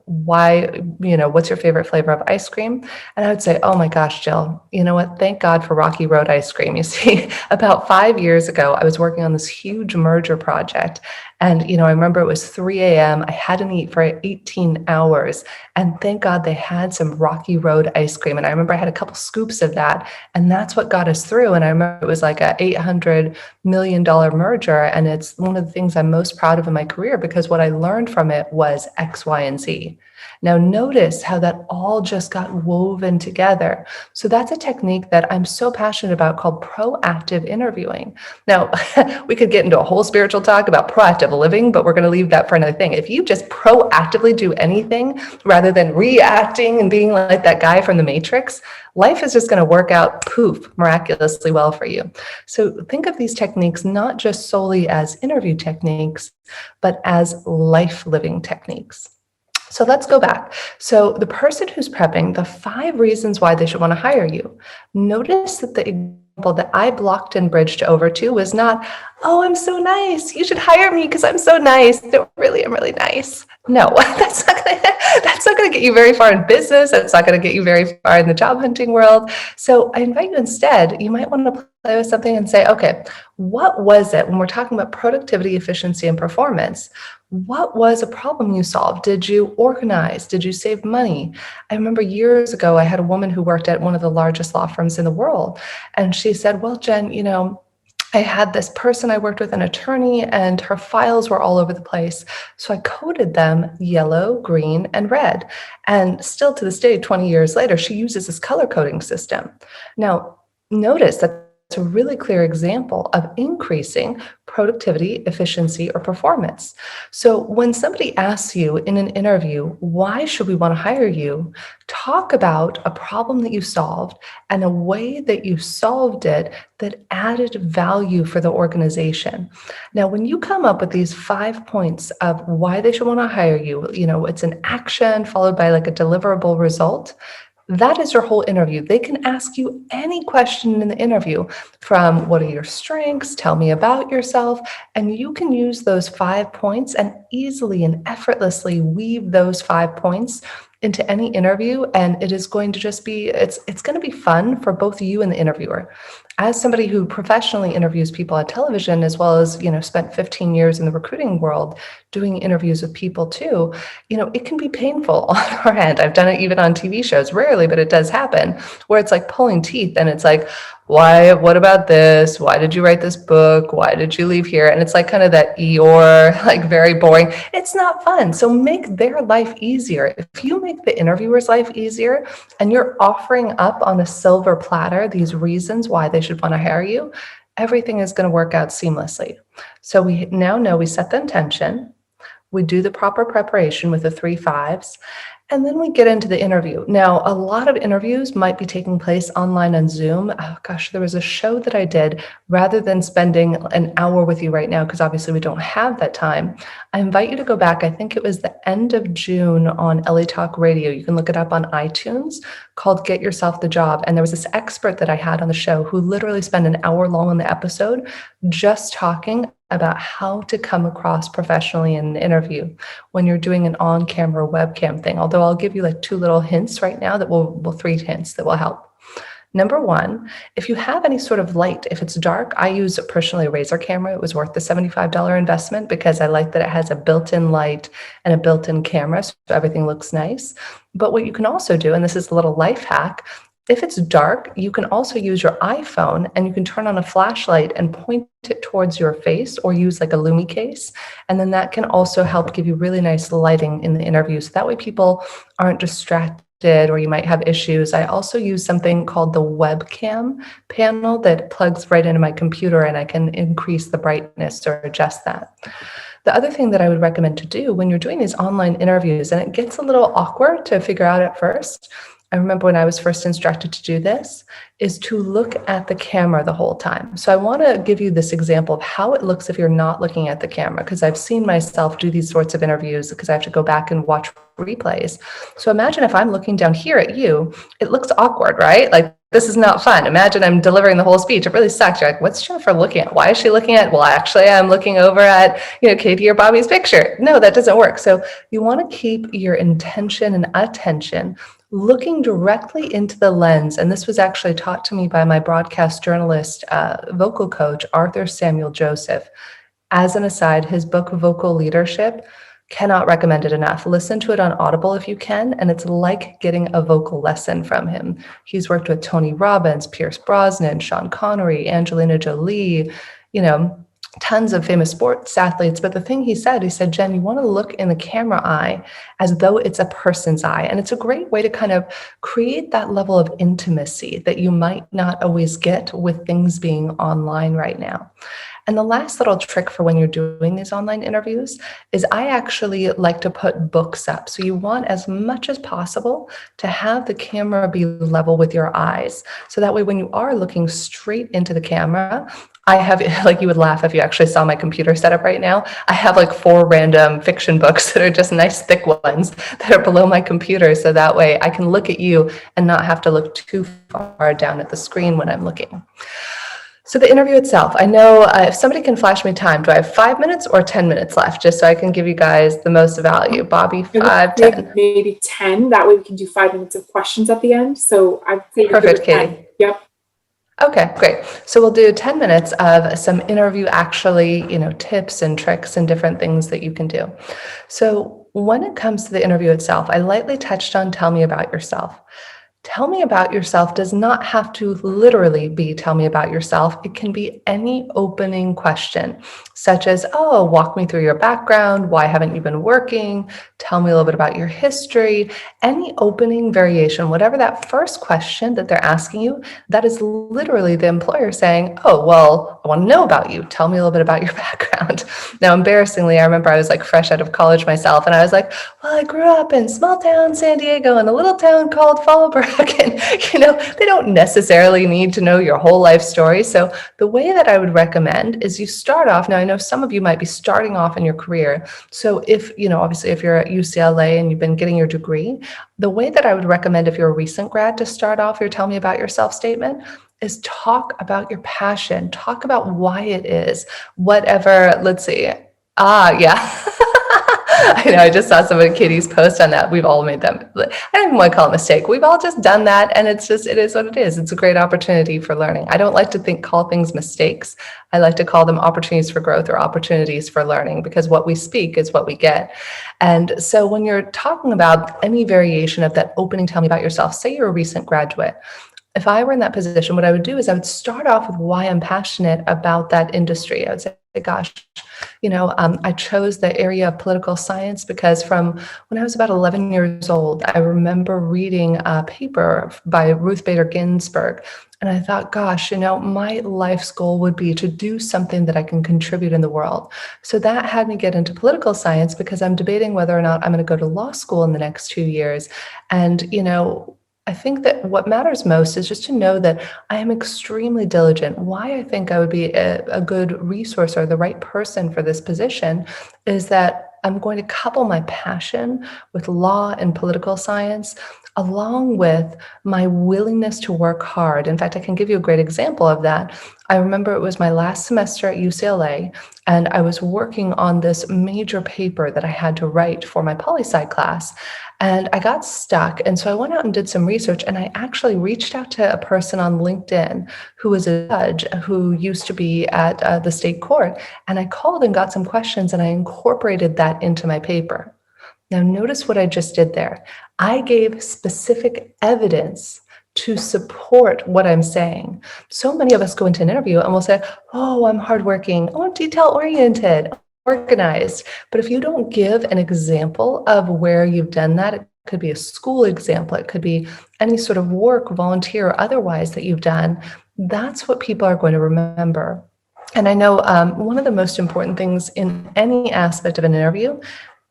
what's your favorite flavor of ice cream? And I would say, "Oh my gosh, Jill, you know what? Thank God for Rocky Road ice cream." You see, about 5 years ago, I was working on this huge merger project. And, I remember it was 3 a.m. I hadn't eaten for 18 hours. And thank God they had some Rocky Road ice cream. And I remember I had a couple scoops of that. And that's what got us through. And I remember it was like a $800 million merger. And it's one of the things I'm most proud of in my career, because what I learned from it was X, Y, and Z. Now, notice how that all just got woven together. So that's a technique that I'm so passionate about called proactive interviewing. Now, we could get into a whole spiritual talk about proactive living, but we're going to leave that for another thing. If you just proactively do anything rather than reacting and being like that guy from the Matrix, life is just going to work out, poof, miraculously well for you. So think of these techniques not just solely as interview techniques, but as life living techniques. So let's go back. So the person who's prepping, the 5 reasons why they should want to hire you. Notice that the example that I blocked and bridged over to was not, oh, I'm so nice, you should hire me because I'm so nice. No, really, I'm really nice. No, that's not going to get you very far in business. That's not going to get you very far in the job hunting world. So I invite you instead, you might want to play with something and say, okay, what was it when we're talking about productivity, efficiency, and performance? What was a problem you solved? Did you organize? Did you save money? I remember years ago, I had a woman who worked at one of the largest law firms in the world. And she said, well, Jen, I had this person I worked with, an attorney, and her files were all over the place. So I coded them yellow, green, and red. And still to this day, 20 years later, she uses this color coding system. Now, notice that it's a really clear example of increasing productivity, efficiency, or performance. So when somebody asks you in an interview, why should we want to hire you? Talk about a problem that you solved and a way that you solved it that added value for the organization. Now, when you come up with these 5 points of why they should want to hire you, it's an action followed by like a deliverable result. That is your whole interview. They can ask you any question in the interview from what are your strengths, tell me about yourself, and you can use those 5 points and easily and effortlessly weave those 5 points into any interview. And it is going to just be, it's going to be fun for both you and the interviewer. As somebody who professionally interviews people on television, as well as, spent 15 years in the recruiting world doing interviews with people too, it can be painful on our end. I've done it even on TV shows, rarely, but it does happen, where it's like pulling teeth and it's like, why, what about this? Why did you write this book? Why did you leave here? And it's like kind of that Eeyore, like very boring. It's not fun. So make their life easier. If you make the interviewer's life easier and you're offering up on a silver platter these reasons why they should want to hire you, everything is going to work out seamlessly. So we now know we set the intention, we do the proper preparation with the 3 5s, and then we get into the interview. Now, a lot of interviews might be taking place online on Zoom. Oh gosh, there was a show that I did. Rather than spending an hour with you right now, because obviously we don't have that time, I invite you to go back. I think it was the end of June on LA Talk Radio. You can look it up on iTunes, called Get Yourself the Job. And there was this expert that I had on the show who literally spent an hour long on the episode just talking about how to come across professionally in an interview when you're doing an on-camera webcam thing. Although I'll give you like 2 little hints right now that will 3 hints that will help. Number 1, if you have any sort of light, if it's dark, I use personally a Razor camera. It was worth the $75 investment because I like that it has a built-in light and a built-in camera, so everything looks nice. But what you can also do, and this is a little life hack, if it's dark, you can also use your iPhone and you can turn on a flashlight and point it towards your face or use like a Lumi case. And then that can also help give you really nice lighting in the interview. So that way people aren't distracted or you might have issues. I also use something called the webcam panel that plugs right into my computer and I can increase the brightness or adjust that. The other thing that I would recommend to do when you're doing these online interviews, and it gets a little awkward to figure out at first, I remember when I was first instructed to do this, is to look at the camera the whole time. So I want to give you this example of how it looks if you're not looking at the camera, because I've seen myself do these sorts of interviews because I have to go back and watch replays. So imagine if I'm looking down here at you, it looks awkward, right? Like this is not fun. Imagine I'm delivering the whole speech. It really sucks. You're like, what's Jennifer looking at? Why is she looking at? Well, actually, I'm looking over at, Katie or Bobby's picture. No, that doesn't work. So you want to keep your intention and attention looking directly into the lens. And this was actually taught to me by my broadcast journalist, vocal coach, Arthur Samuel Joseph. As an aside, his book, Vocal Leadership, cannot recommend it enough. Listen to it on Audible if you can, and it's like getting a vocal lesson from him. He's worked with Tony Robbins, Pierce Brosnan, Sean Connery, Angelina Jolie, tons of famous sports athletes. But the thing he said, Jen, you want to look in the camera eye as though it's a person's eye. And it's a great way to kind of create that level of intimacy that you might not always get with things being online right now. And the last little trick for when you're doing these online interviews is I actually like to put books up. So you want as much as possible to have the camera be level with your eyes. So that way, when you are looking straight into the camera, I have, like, you would laugh if you actually saw my computer setup right now. I have like 4 random fiction books that are just nice thick ones that are below my computer. So that way I can look at you and not have to look too far down at the screen when I'm looking. So the interview itself, I know if somebody can flash me time, do I have 5 minutes or 10 minutes left, just so I can give you guys the most value? Bobby, 5, 10. Maybe 10. That way we can do 5 minutes of questions at the end. So I'd say perfect, Katie. 10. Yep. Okay, great. So we'll do 10 minutes of some interview, actually, tips and tricks and different things that you can do. So when it comes to the interview itself, I lightly touched on tell me about yourself. Tell me about yourself does not have to literally be tell me about yourself. It can be any opening question, such as, oh, walk me through your background. Why haven't you been working? Tell me a little bit about your history. Any opening variation, whatever that first question that they're asking you, that is literally the employer saying, oh, well, I want to know about you. Tell me a little bit about your background. Now, embarrassingly, I remember I was like fresh out of college myself, and I was like, well, I grew up in small town San Diego in a little town called Fallbrook. And, they don't necessarily need to know your whole life story. So the way that I would recommend is you start off. Now, I know some of you might be starting off in your career. So if, obviously, if you're at UCLA and you've been getting your degree, the way that I would recommend if you're a recent grad to start off your tell me about yourself statement is talk about your passion. Talk about why it is, whatever, let's see. Yeah. I know, I just saw some of Katie's post on that. We've all made them. I don't even want to call it a mistake. We've all just done that. And it is what it is. It's a great opportunity for learning. I don't like to call things mistakes. I like to call them opportunities for growth or opportunities for learning, because what we speak is what we get. And so when you're talking about any variation of that opening, tell me about yourself, say you're a recent graduate. If I were in that position, what I would do is I would start off with why I'm passionate about that industry. I would say, gosh, I chose the area of political science because from when I was about 11 years old, I remember reading a paper by Ruth Bader Ginsburg. And I thought, gosh, my life's goal would be to do something that I can contribute in the world. So that had me get into political science because I'm debating whether or not I'm going to go to law school in the next 2 years. And, I think that what matters most is just to know that I am extremely diligent. Why I think I would be a good resource or the right person for this position is that I'm going to couple my passion with law and political science, along with my willingness to work hard. In fact, I can give you a great example of that. I remember it was my last semester at UCLA, and I was working on this major paper that I had to write for my poli-sci class. And I got stuck. And so I went out and did some research, and I actually reached out to a person on LinkedIn who was a judge who used to be at the state court. And I called and got some questions, and I incorporated that into my paper. Now, notice what I just did there. I gave specific evidence to support what I'm saying. So many of us go into an interview and we'll say, oh, I'm hardworking, oh, I'm detail-oriented, organized. But if you don't give an example of where you've done that, it could be a school example, it could be any sort of work, volunteer, or otherwise that you've done, that's what people are going to remember. And I know one of the most important things in any aspect of an interview,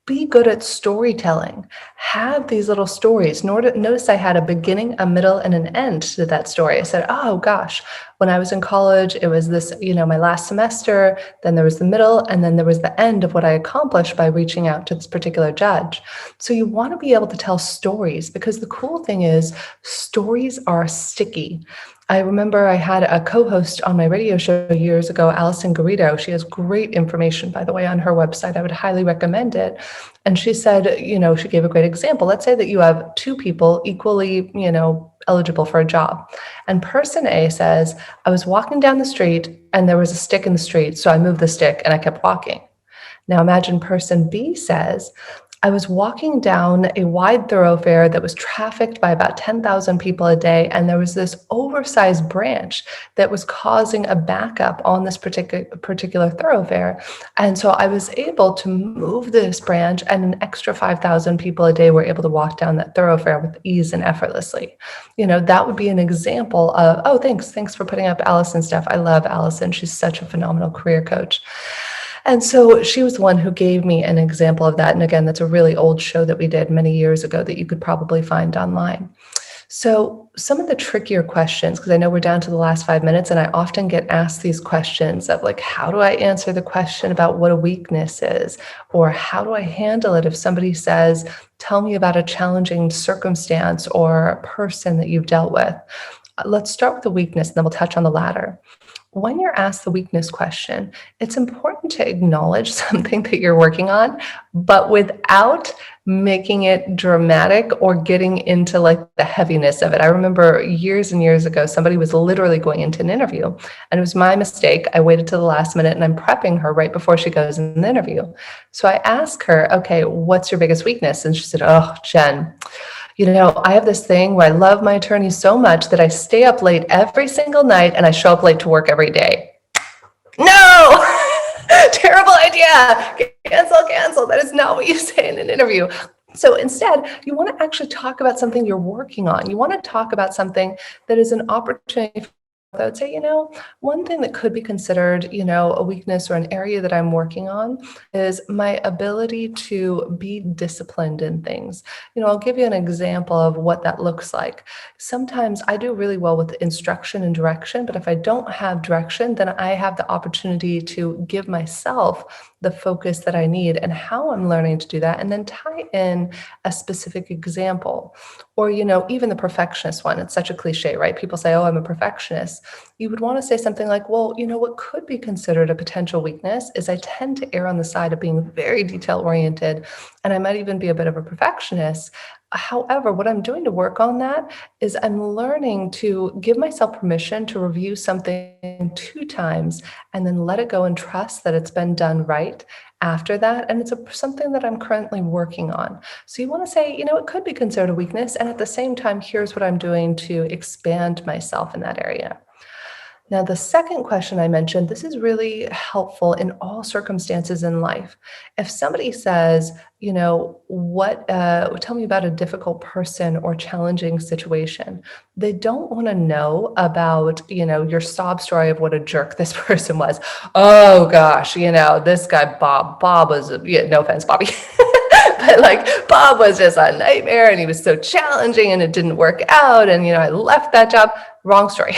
be good at storytelling. Have these little stories. Notice I had a beginning, a middle, and an end to that story. I said, oh gosh, when I was in college, it was this, my last semester, then there was the middle, and then there was the end of what I accomplished by reaching out to this particular judge. So you want to be able to tell stories, because the cool thing is stories are sticky. I remember I had a co-host on my radio show years ago, Allison Garrido. She has great information, by the way, on her website. I would highly recommend it. And she said, she gave a great example. Let's say that you have two people equally, eligible for a job. And person A says, I was walking down the street and there was a stick in the street, so I moved the stick and I kept walking. Now imagine person B says, I was walking down a wide thoroughfare that was trafficked by about 10,000 people a day, and there was this oversized branch that was causing a backup on this particular thoroughfare. And so I was able to move this branch, and an extra 5,000 people a day were able to walk down that thoroughfare with ease and effortlessly. That would be an example of, oh, thanks for putting up Allison's stuff. I love Allison. She's such a phenomenal career coach. And so she was the one who gave me an example of that. And again, that's a really old show that we did many years ago that you could probably find online. So some of the trickier questions, because I know we're down to the last 5 minutes, and I often get asked these questions of like, how do I answer the question about what a weakness is? Or how do I handle it if somebody says, tell me about a challenging circumstance or a person that you've dealt with? Let's start with the weakness, and then we'll touch on the latter. When you're asked the weakness question, it's important to acknowledge something that you're working on, but without making it dramatic or getting into like the heaviness of it. I remember years and years ago, somebody was literally going into an interview, and it was my mistake. I waited till the last minute, and I'm prepping her right before she goes in the interview. So I asked her, okay, what's your biggest weakness? And she said, oh, Jen, I have this thing where I love my attorney so much that I stay up late every single night and I show up late to work every day. No, terrible idea. Cancel. That is not what you say in an interview. So instead, you want to actually talk about something you're working on. You want to talk about something that is an opportunity. I would say, one thing that could be considered, a weakness or an area that I'm working on is my ability to be disciplined in things. I'll give you an example of what that looks like. Sometimes I do really well with instruction and direction, but if I don't have direction, then I have the opportunity to give myself the focus that I need and how I'm learning to do that, and then tie in a specific example. Or, even the perfectionist one, it's such a cliche, right? People say, oh, I'm a perfectionist. You would want to say something like, well, what could be considered a potential weakness is I tend to err on the side of being very detail oriented, and I might even be a bit of a perfectionist. However, what I'm doing to work on that is I'm learning to give myself permission to review something 2 times and then let it go and trust that it's been done right after that. And it's something that I'm currently working on. So you want to say, it could be considered a weakness. And at the same time, here's what I'm doing to expand myself in that area. Now, the second question I mentioned, this is really helpful in all circumstances in life. If somebody says, tell me about a difficult person or challenging situation, they don't want to know about, your sob story of what a jerk this person was. Oh gosh, this guy, Bob was, no offense, Bobby. But Bob was just a nightmare, and he was so challenging, and it didn't work out. And, I left that job. Wrong story.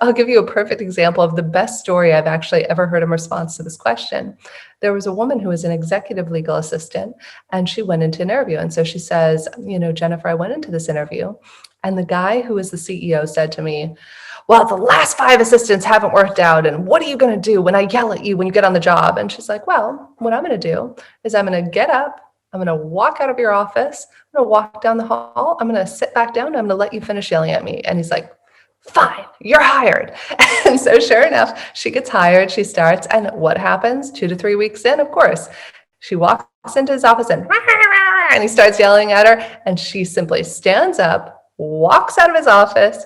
I'll give you a perfect example of the best story I've actually ever heard in response to this question. There was a woman who was an executive legal assistant, and she went into an interview. And so she says, Jennifer, I went into this interview, and the guy who was the CEO said to me, well, the last 5 assistants haven't worked out. And what are you going to do when I yell at you when you get on the job? And she's like, well, what I'm going to do is I'm going to get up. I'm going to walk out of your office. I'm going to walk down the hall. I'm going to sit back down. I'm going to let you finish yelling at me. And he's like, fine, you're hired. And so sure enough, she gets hired. She starts. And what happens 2 to 3 weeks in? Of course, she walks into his office and he starts yelling at her. And she simply stands up, walks out of his office,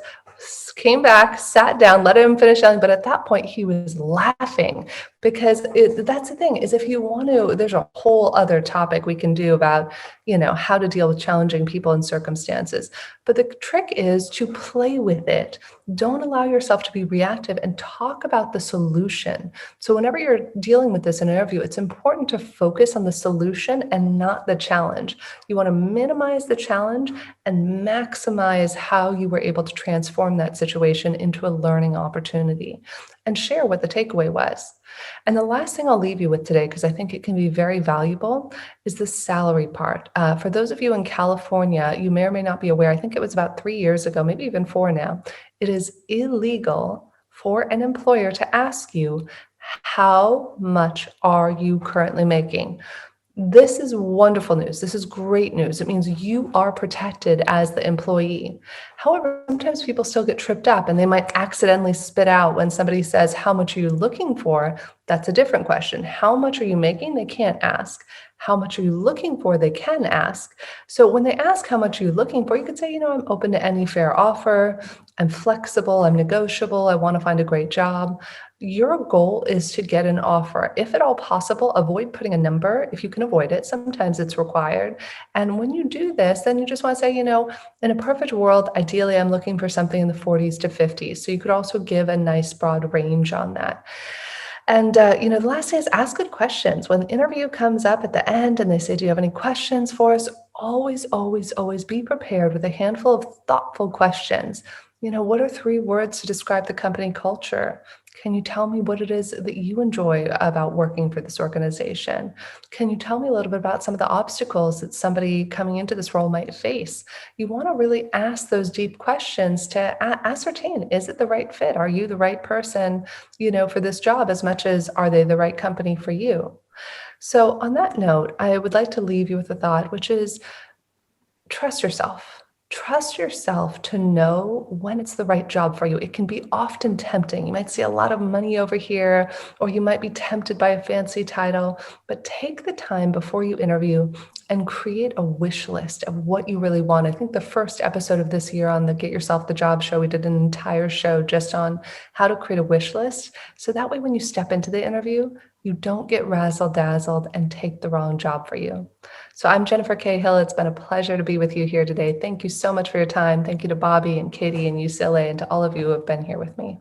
came back, sat down, let him finish yelling. But at that point, he was laughing because that's the thing is if you want to, there's a whole other topic we can do about, how to deal with challenging people and circumstances. But the trick is to play with it. Don't allow yourself to be reactive and talk about the solution. So whenever you're dealing with this in an interview, it's important to focus on the solution and not the challenge. You want to minimize the challenge and maximize how you were able to transform that situation into a learning opportunity, and share what the takeaway was. And the last thing I'll leave you with today, because I think it can be very valuable, is the salary part. For those of you in California, you may or may not be aware, I think it was about 3 years ago, maybe even 4 now, it is illegal for an employer to ask you, how much are you currently making? This is wonderful news. This is great news. It means you are protected as the employee. However, sometimes people still get tripped up and they might accidentally spit out when somebody says, how much are you looking for? That's a different question. How much are you making? They can't ask. How much are you looking for? They can ask. So when they ask how much are you looking for, you could say, I'm open to any fair offer. I'm flexible. I'm negotiable. I want to find a great job. Your goal is to get an offer. If at all possible, avoid putting a number if you can avoid it. Sometimes it's required. And when you do this, then you just want to say, in a perfect world, ideally, I'm looking for something in the 40s to 50s. So you could also give a nice broad range on that. And, the last thing is ask good questions. When the interview comes up at the end and they say, do you have any questions for us? Always, always, always be prepared with a handful of thoughtful questions. What are 3 words to describe the company culture? Can you tell me what it is that you enjoy about working for this organization? Can you tell me a little bit about some of the obstacles that somebody coming into this role might face? You want to really ask those deep questions to ascertain, is it the right fit? Are you the right person, for this job, as much as are they the right company for you? So on that note, I would like to leave you with a thought, which is trust yourself. Trust yourself to know when it's the right job for you. It can be often tempting. You might see a lot of money over here, or you might be tempted by a fancy title, but take the time before you interview and create a wish list of what you really want. I think the first episode of this year on the Get Yourself the Job show, we did an entire show just on how to create a wish list. So that way, when you step into the interview, you don't get razzle-dazzled and take the wrong job for you. So I'm Jennifer Cahill. It's been a pleasure to be with you here today. Thank you so much for your time. Thank you to Bobby and Katie and UCLA and to all of you who have been here with me.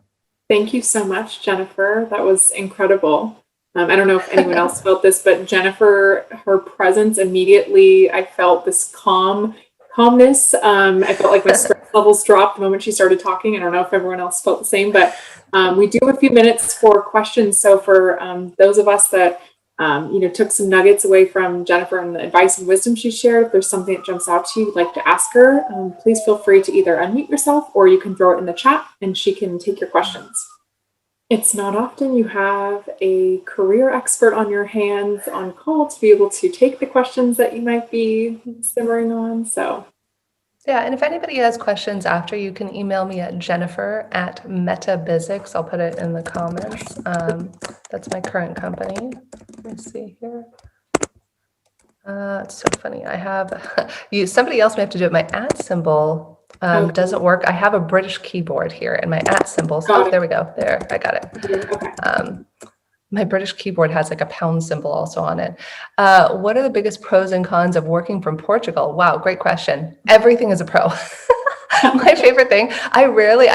Thank you so much, Jennifer. That was incredible. I don't know if anyone else felt this, but Jennifer, her presence immediately, I felt this calmness. I felt like my stress levels dropped the moment she started talking. I don't know if everyone else felt the same, but we do have a few minutes for questions. So for those of us that took some nuggets away from Jennifer and the advice and wisdom she shared, if there's something that jumps out to you you'd like to ask her, please feel free to either unmute yourself or you can throw it in the chat and she can take your questions. It's not often you have a career expert on your hands on call to be able to take the questions that you might be simmering on. So yeah, and if anybody has questions after, you can email me at jennifer@metabizics. I'll put it in the comments. That's my current company. Let me see here. It's so funny. I have somebody else may have to do it. My @ symbol doesn't work. I have a British keyboard here and my @ symbol. So there we go. There, I got it. okay. My British keyboard has like a pound symbol also on it. What are the biggest pros and cons of working from Portugal? Wow, great question. Everything is a pro. My favorite thing, I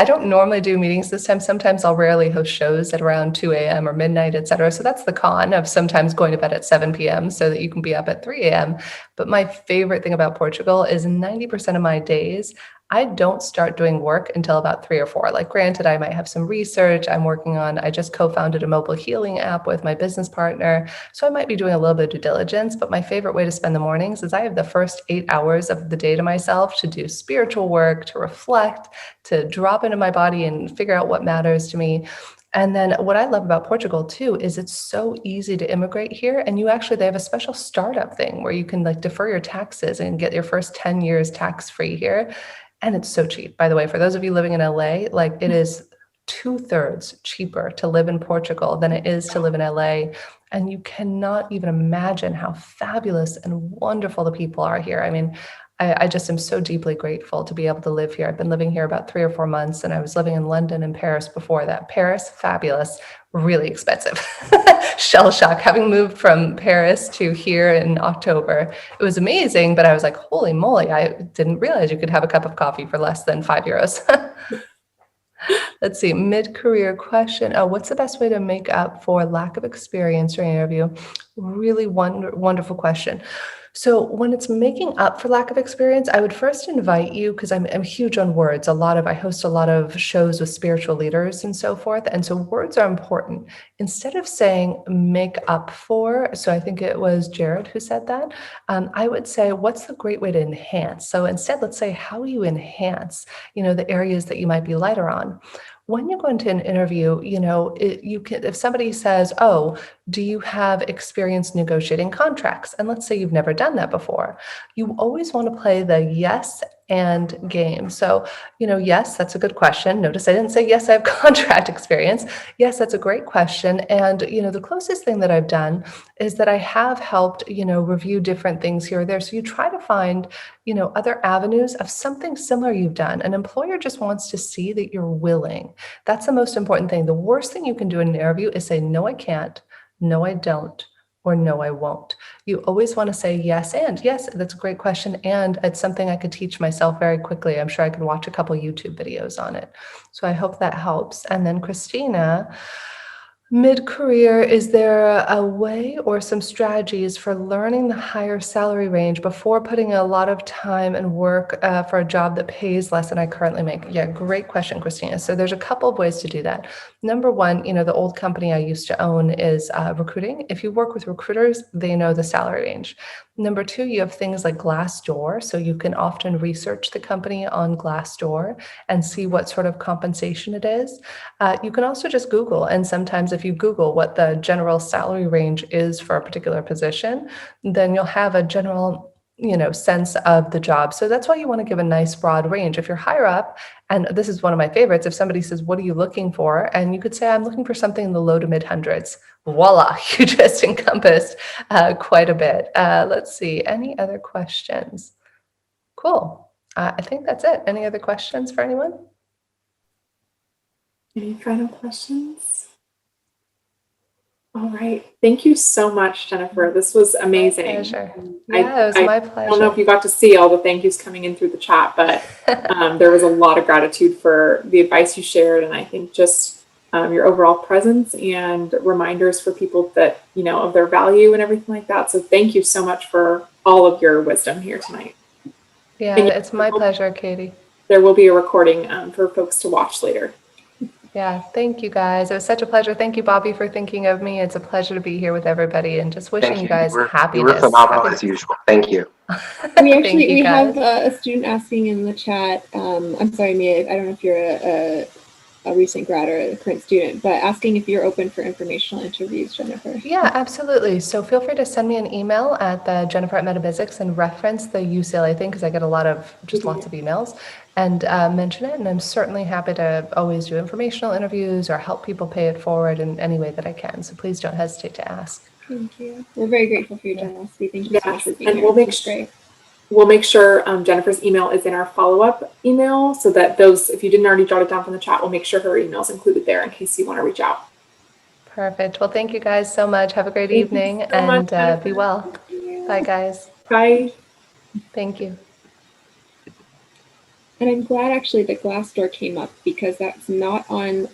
don't normally do meetings this time. Sometimes I'll rarely host shows at around 2 a.m. or midnight, et cetera. So that's the con of sometimes going to bed at 7 p.m. so that you can be up at 3 a.m. But my favorite thing about Portugal is 90% of my days, I don't start doing work until about 3 or 4. Like granted, I might have some research I'm working on. I just co-founded a mobile healing app with my business partner. So I might be doing a little bit of due diligence, but my favorite way to spend the mornings is I have the first 8 hours of the day to myself to do spiritual work, to reflect, to drop into my body and figure out what matters to me. And then what I love about Portugal too is it's so easy to immigrate here. And they have a special startup thing where you can like defer your taxes and get your first 10 years tax-free here. And it's so cheap. By the way, for those of you living in LA, like it is 2/3 cheaper to live in Portugal than it is to live in LA. And you cannot even imagine how fabulous and wonderful the people are here. I mean, I just am so deeply grateful to be able to live here. I've been living here about 3 or 4 months, and I was living in London and Paris before that. Paris, fabulous, really expensive. Shell shock, having moved from Paris to here in October. It was amazing, but I was like, holy moly, I didn't realize you could have a cup of coffee for less than €5. Let's see, mid-career question. What's the best way to make up for lack of experience during an interview? Really wonderful question. So when it's making up for lack of experience, I would first invite you, because I'm huge on words. I host a lot of shows with spiritual leaders and so forth. And so words are important. Instead of saying make up for, so I think it was Jared who said that, I would say, what's the great way to enhance? So instead, let's say, how do you enhance, the areas that you might be lighter on? when you go into an interview, you can, if somebody says, oh, do you have experience negotiating contracts? And let's say you've never done that before. You always want to play the yes and game. So, yes, that's a good question. Notice I didn't say, yes, I have contract experience. Yes, that's a great question. And, the closest thing that I've done is that I have helped, review different things here or there. So you try to find, other avenues of something similar you've done. An employer just wants to see that you're willing. That's the most important thing. The worst thing you can do in an interview is say, no, I can't, no, I don't, or no, I won't. You always want to say yes, and yes, that's a great question. And it's something I could teach myself very quickly. I'm sure I could watch a couple YouTube videos on it. So I hope that helps. And then Christina, mid-career, is there a way or some strategies for learning the higher salary range before putting a lot of time and work for a job that pays less than I currently make? Yeah, great question, Christina. So there's a couple of ways to do that. Number one, the old company I used to own is recruiting. If you work with recruiters, they know the salary range. Number two, you have things like Glassdoor. So you can often research the company on Glassdoor and see what sort of compensation it is. You can also just Google, and sometimes if you Google what the general salary range is for a particular position, then you'll have a general sense of the job. So that's why you want to give a nice broad range. If you're higher up, and this is one of my favorites, if somebody says, what are you looking for? And you could say, I'm looking for something in the low to mid hundreds. Voila, you just encompassed quite a bit. Let's see, any other questions? Cool. I think that's it. Any other questions for anyone? Any final questions? All right. Thank you so much, Jennifer. This was amazing. My pleasure. Yeah, it was my pleasure. I don't know if you got to see all the thank yous coming in through the chat, but there was a lot of gratitude for the advice you shared. And I think just your overall presence and reminders for people that, of their value and everything like that. So thank you so much for all of your wisdom here tonight. Yeah, it's my pleasure, Katie. There will be a recording for folks to watch later. Yeah, thank you guys. It was such a pleasure. Thank you, Bobby, for thinking of me. It's a pleasure to be here with everybody and just wishing you guys happiness. You were phenomenal as usual. Thank you. We have a student asking in the chat. I'm sorry, Mia, I don't know if you're a recent grad or a current student, but asking if you're open for informational interviews, Jennifer. Yeah, absolutely. So feel free to send me an email at the Jennifer@Metaphysics and reference the UCLA thing, because I get lots of emails, and mention it. And I'm certainly happy to always do informational interviews or help people pay it forward in any way that I can. So please don't hesitate to ask. Thank you. We're very grateful for your generosity. Thank you so much for being and here. We'll make sure Jennifer's email is in our follow-up email, so that if you didn't already jot it down from the chat, we'll make sure her email is included there in case you want to reach out. Perfect. Well, thank you guys so much. Have a great evening and be well. Bye, guys. Bye. Thank you. And I'm glad actually that Glassdoor came up, because that's not on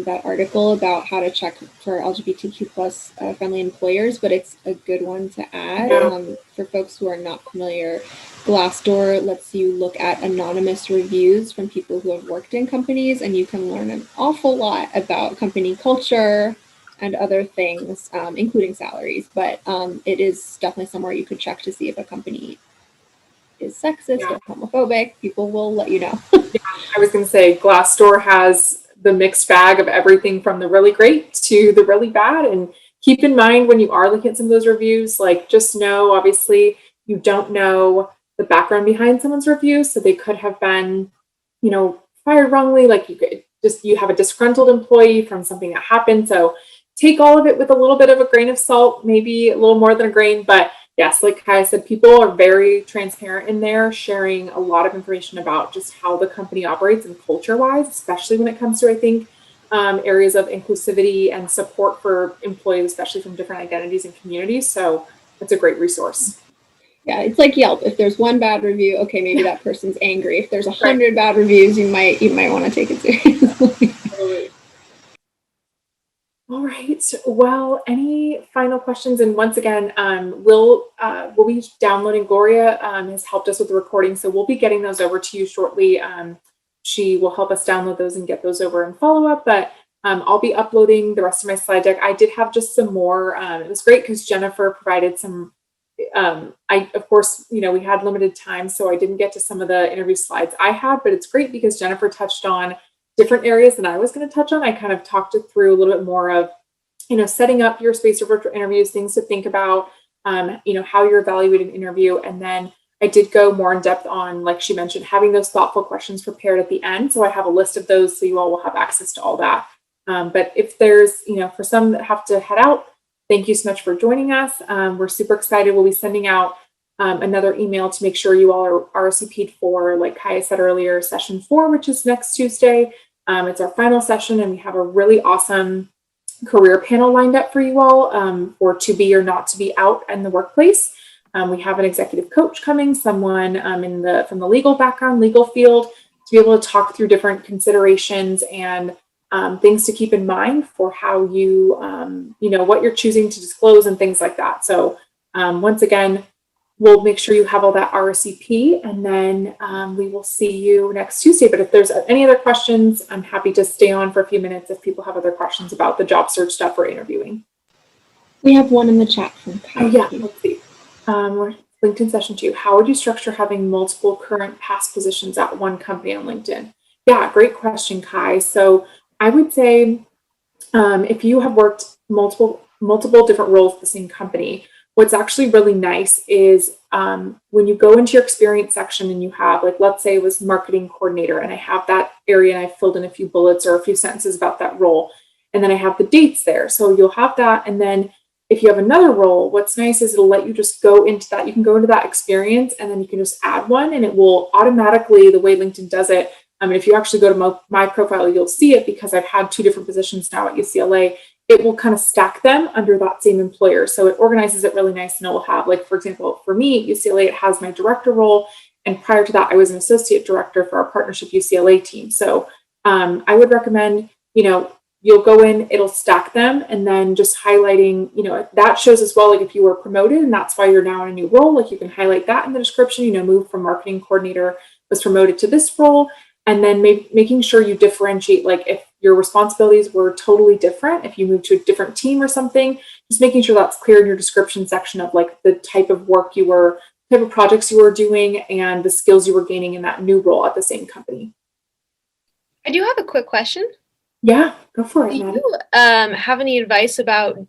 that article about how to check for LGBTQ plus friendly employers, but it's a good one to add. For folks who are not familiar, Glassdoor lets you look at anonymous reviews from people who have worked in companies, and you can learn an awful lot about company culture and other things, including salaries. But it is definitely somewhere you could check to see if a company is sexist or homophobic. People will let you know. I was going to say Glassdoor has the mixed bag of everything from the really great to the really bad. And keep in mind when you are looking at some of those reviews, just know, obviously, you don't know the background behind someone's review. So they could have been, fired wrongly. You have a disgruntled employee from something that happened. So take all of it with a little bit of a grain of salt, maybe a little more than a grain, but yes, like Kaya said, people are very transparent in there, sharing a lot of information about just how the company operates and culture-wise, especially when it comes to, I think, areas of inclusivity and support for employees, especially from different identities and communities. So it's a great resource. Yeah, it's like Yelp. If there's one bad review, okay, maybe that person's angry. If there's 100 bad reviews, you might want to take it seriously. All right. Well, any final questions? And once again, we'll be downloading. Gloria has helped us with the recording, so we'll be getting those over to you shortly. She will help us download those and get those over in follow-up, but I'll be uploading the rest of my slide deck. I did have just some more. It was great because Jennifer provided some, of course, we had limited time, so I didn't get to some of the interview slides I had, but it's great because Jennifer touched on different areas than I was going to touch on. I kind of talked it through a little bit more of, setting up your space for virtual interviews, things to think about, how you're evaluating an interview. And then I did go more in depth on, like she mentioned, having those thoughtful questions prepared at the end. So I have a list of those, so you all will have access to all that. But if there's, for some that have to head out, thank you so much for joining us. We're super excited. We'll be sending out another email to make sure you all are RSVP'd for, like Kaya said earlier, session 4, which is next Tuesday. It's our final session, and we have a really awesome career panel lined up for you all for to be or not to be out in the workplace. We have an executive coach coming, someone from the legal background, legal field, to be able to talk through different considerations and things to keep in mind for how you, what you're choosing to disclose and things like that. So once again, we'll make sure you have all that RSVP, and then we will see you next Tuesday. But if there's any other questions, I'm happy to stay on for a few minutes if people have other questions about the job search stuff or interviewing. We have one in the chat from Kyle. Oh, yeah, let's see. LinkedIn session 2. How would you structure having multiple current past positions at one company on LinkedIn? Yeah, great question, Kai. So I would say if you have worked multiple different roles at the same company, what's actually really nice is when you go into your experience section and you have, like, let's say it was marketing coordinator, and I have that area and I filled in a few bullets or a few sentences about that role, and then I have the dates there. So you'll have that. And then if you have another role, what's nice is it'll let you just go into that. You can go into that experience, and then you can just add one, and it will automatically, the way LinkedIn does it. If you actually go to my profile, you'll see it, because I've had 2 different positions now at UCLA. It will kind of stack them under that same employer. So it organizes it really nice, and it will have, like, for example, for me at UCLA, it has my director role. And prior to that, I was an associate director for our partnership UCLA team. So I would recommend, you'll go in, it'll stack them, and then just highlighting, that shows as well, like, if you were promoted and that's why you're now in a new role, like, you can highlight that in the description, move from marketing coordinator, was promoted to this role. And then making sure you differentiate, like, if your responsibilities were totally different, if you moved to a different team or something, just making sure that's clear in your description section of, like, the type of work type of projects you were doing and the skills you were gaining in that new role at the same company. I do have a quick question. Yeah, go for it. Do you have any advice about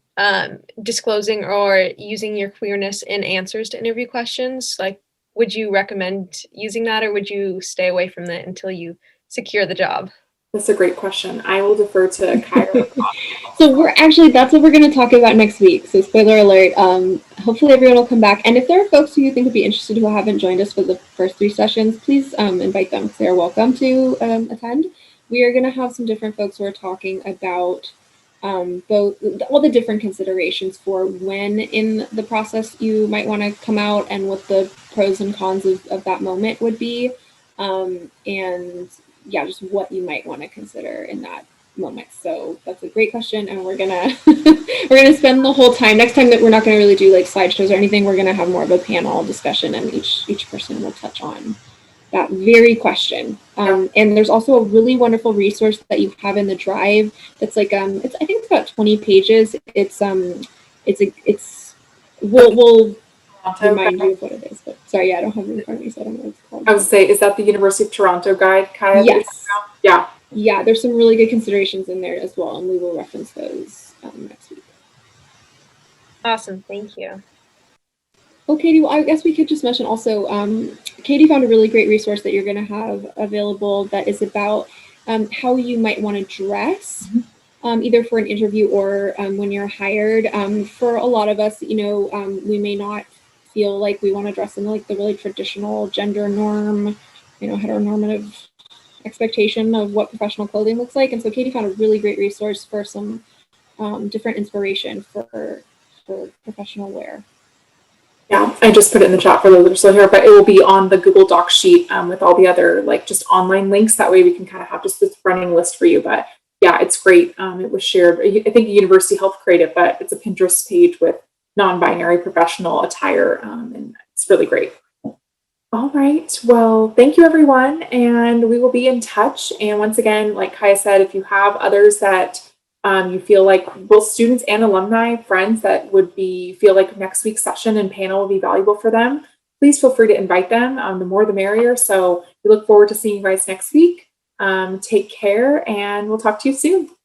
disclosing or using your queerness in answers to interview questions? Like, would you recommend using that, or would you stay away from that until you secure the job? That's a great question. I will defer to Kyra. So that's what we're going to talk about next week. So spoiler alert, hopefully everyone will come back. And if there are folks who you think would be interested who haven't joined us for the first 3 sessions, please invite them, because they're welcome to attend. We are going to have some different folks who are talking about both all the different considerations for when in the process you might want to come out, and what the pros and cons of that moment would be, and yeah, just what you might want to consider in that moment. So that's a great question, and we're gonna spend the whole time. Next time that we're not going to really do, like, slideshows or anything. We're going to have more of a panel discussion, and each person will touch on that very question. And there's also a really wonderful resource that you have in the drive that's like I think it's about 20 pages. We'll remind you of what it is, but sorry, I don't have it in front of me, so I don't know what it's called. I would say, is that the University of Toronto guide, Kaya? Yes. Yeah, there's some really good considerations in there as well, and we will reference those next week. Awesome, thank you. Oh, Katie, well, I guess we could just mention also, Katie found a really great resource that you're going to have available that is about how you might want to dress, either for an interview or when you're hired. For a lot of us, we may not feel like we want to dress in, like, the really traditional gender norm, heteronormative expectation of what professional clothing looks like. And so Katie found a really great resource for some different inspiration for professional wear. Yeah, I just put it in the chat for those that are still here, but it will be on the Google Doc sheet with all the other, like, just online links. That way we can kind of have just this running list for you. But yeah, it's great. It was shared. I think a university helped create it, but it's a Pinterest page with non-binary professional attire, and it's really great. All right. Well, thank you, everyone, and we will be in touch. And once again, like Kaya said, if you have others that you feel like, both students and alumni friends that would feel like next week's session and panel will be valuable for them, please feel free to invite them. The more the merrier. So we look forward to seeing you guys next week. Take care, and we'll talk to you soon.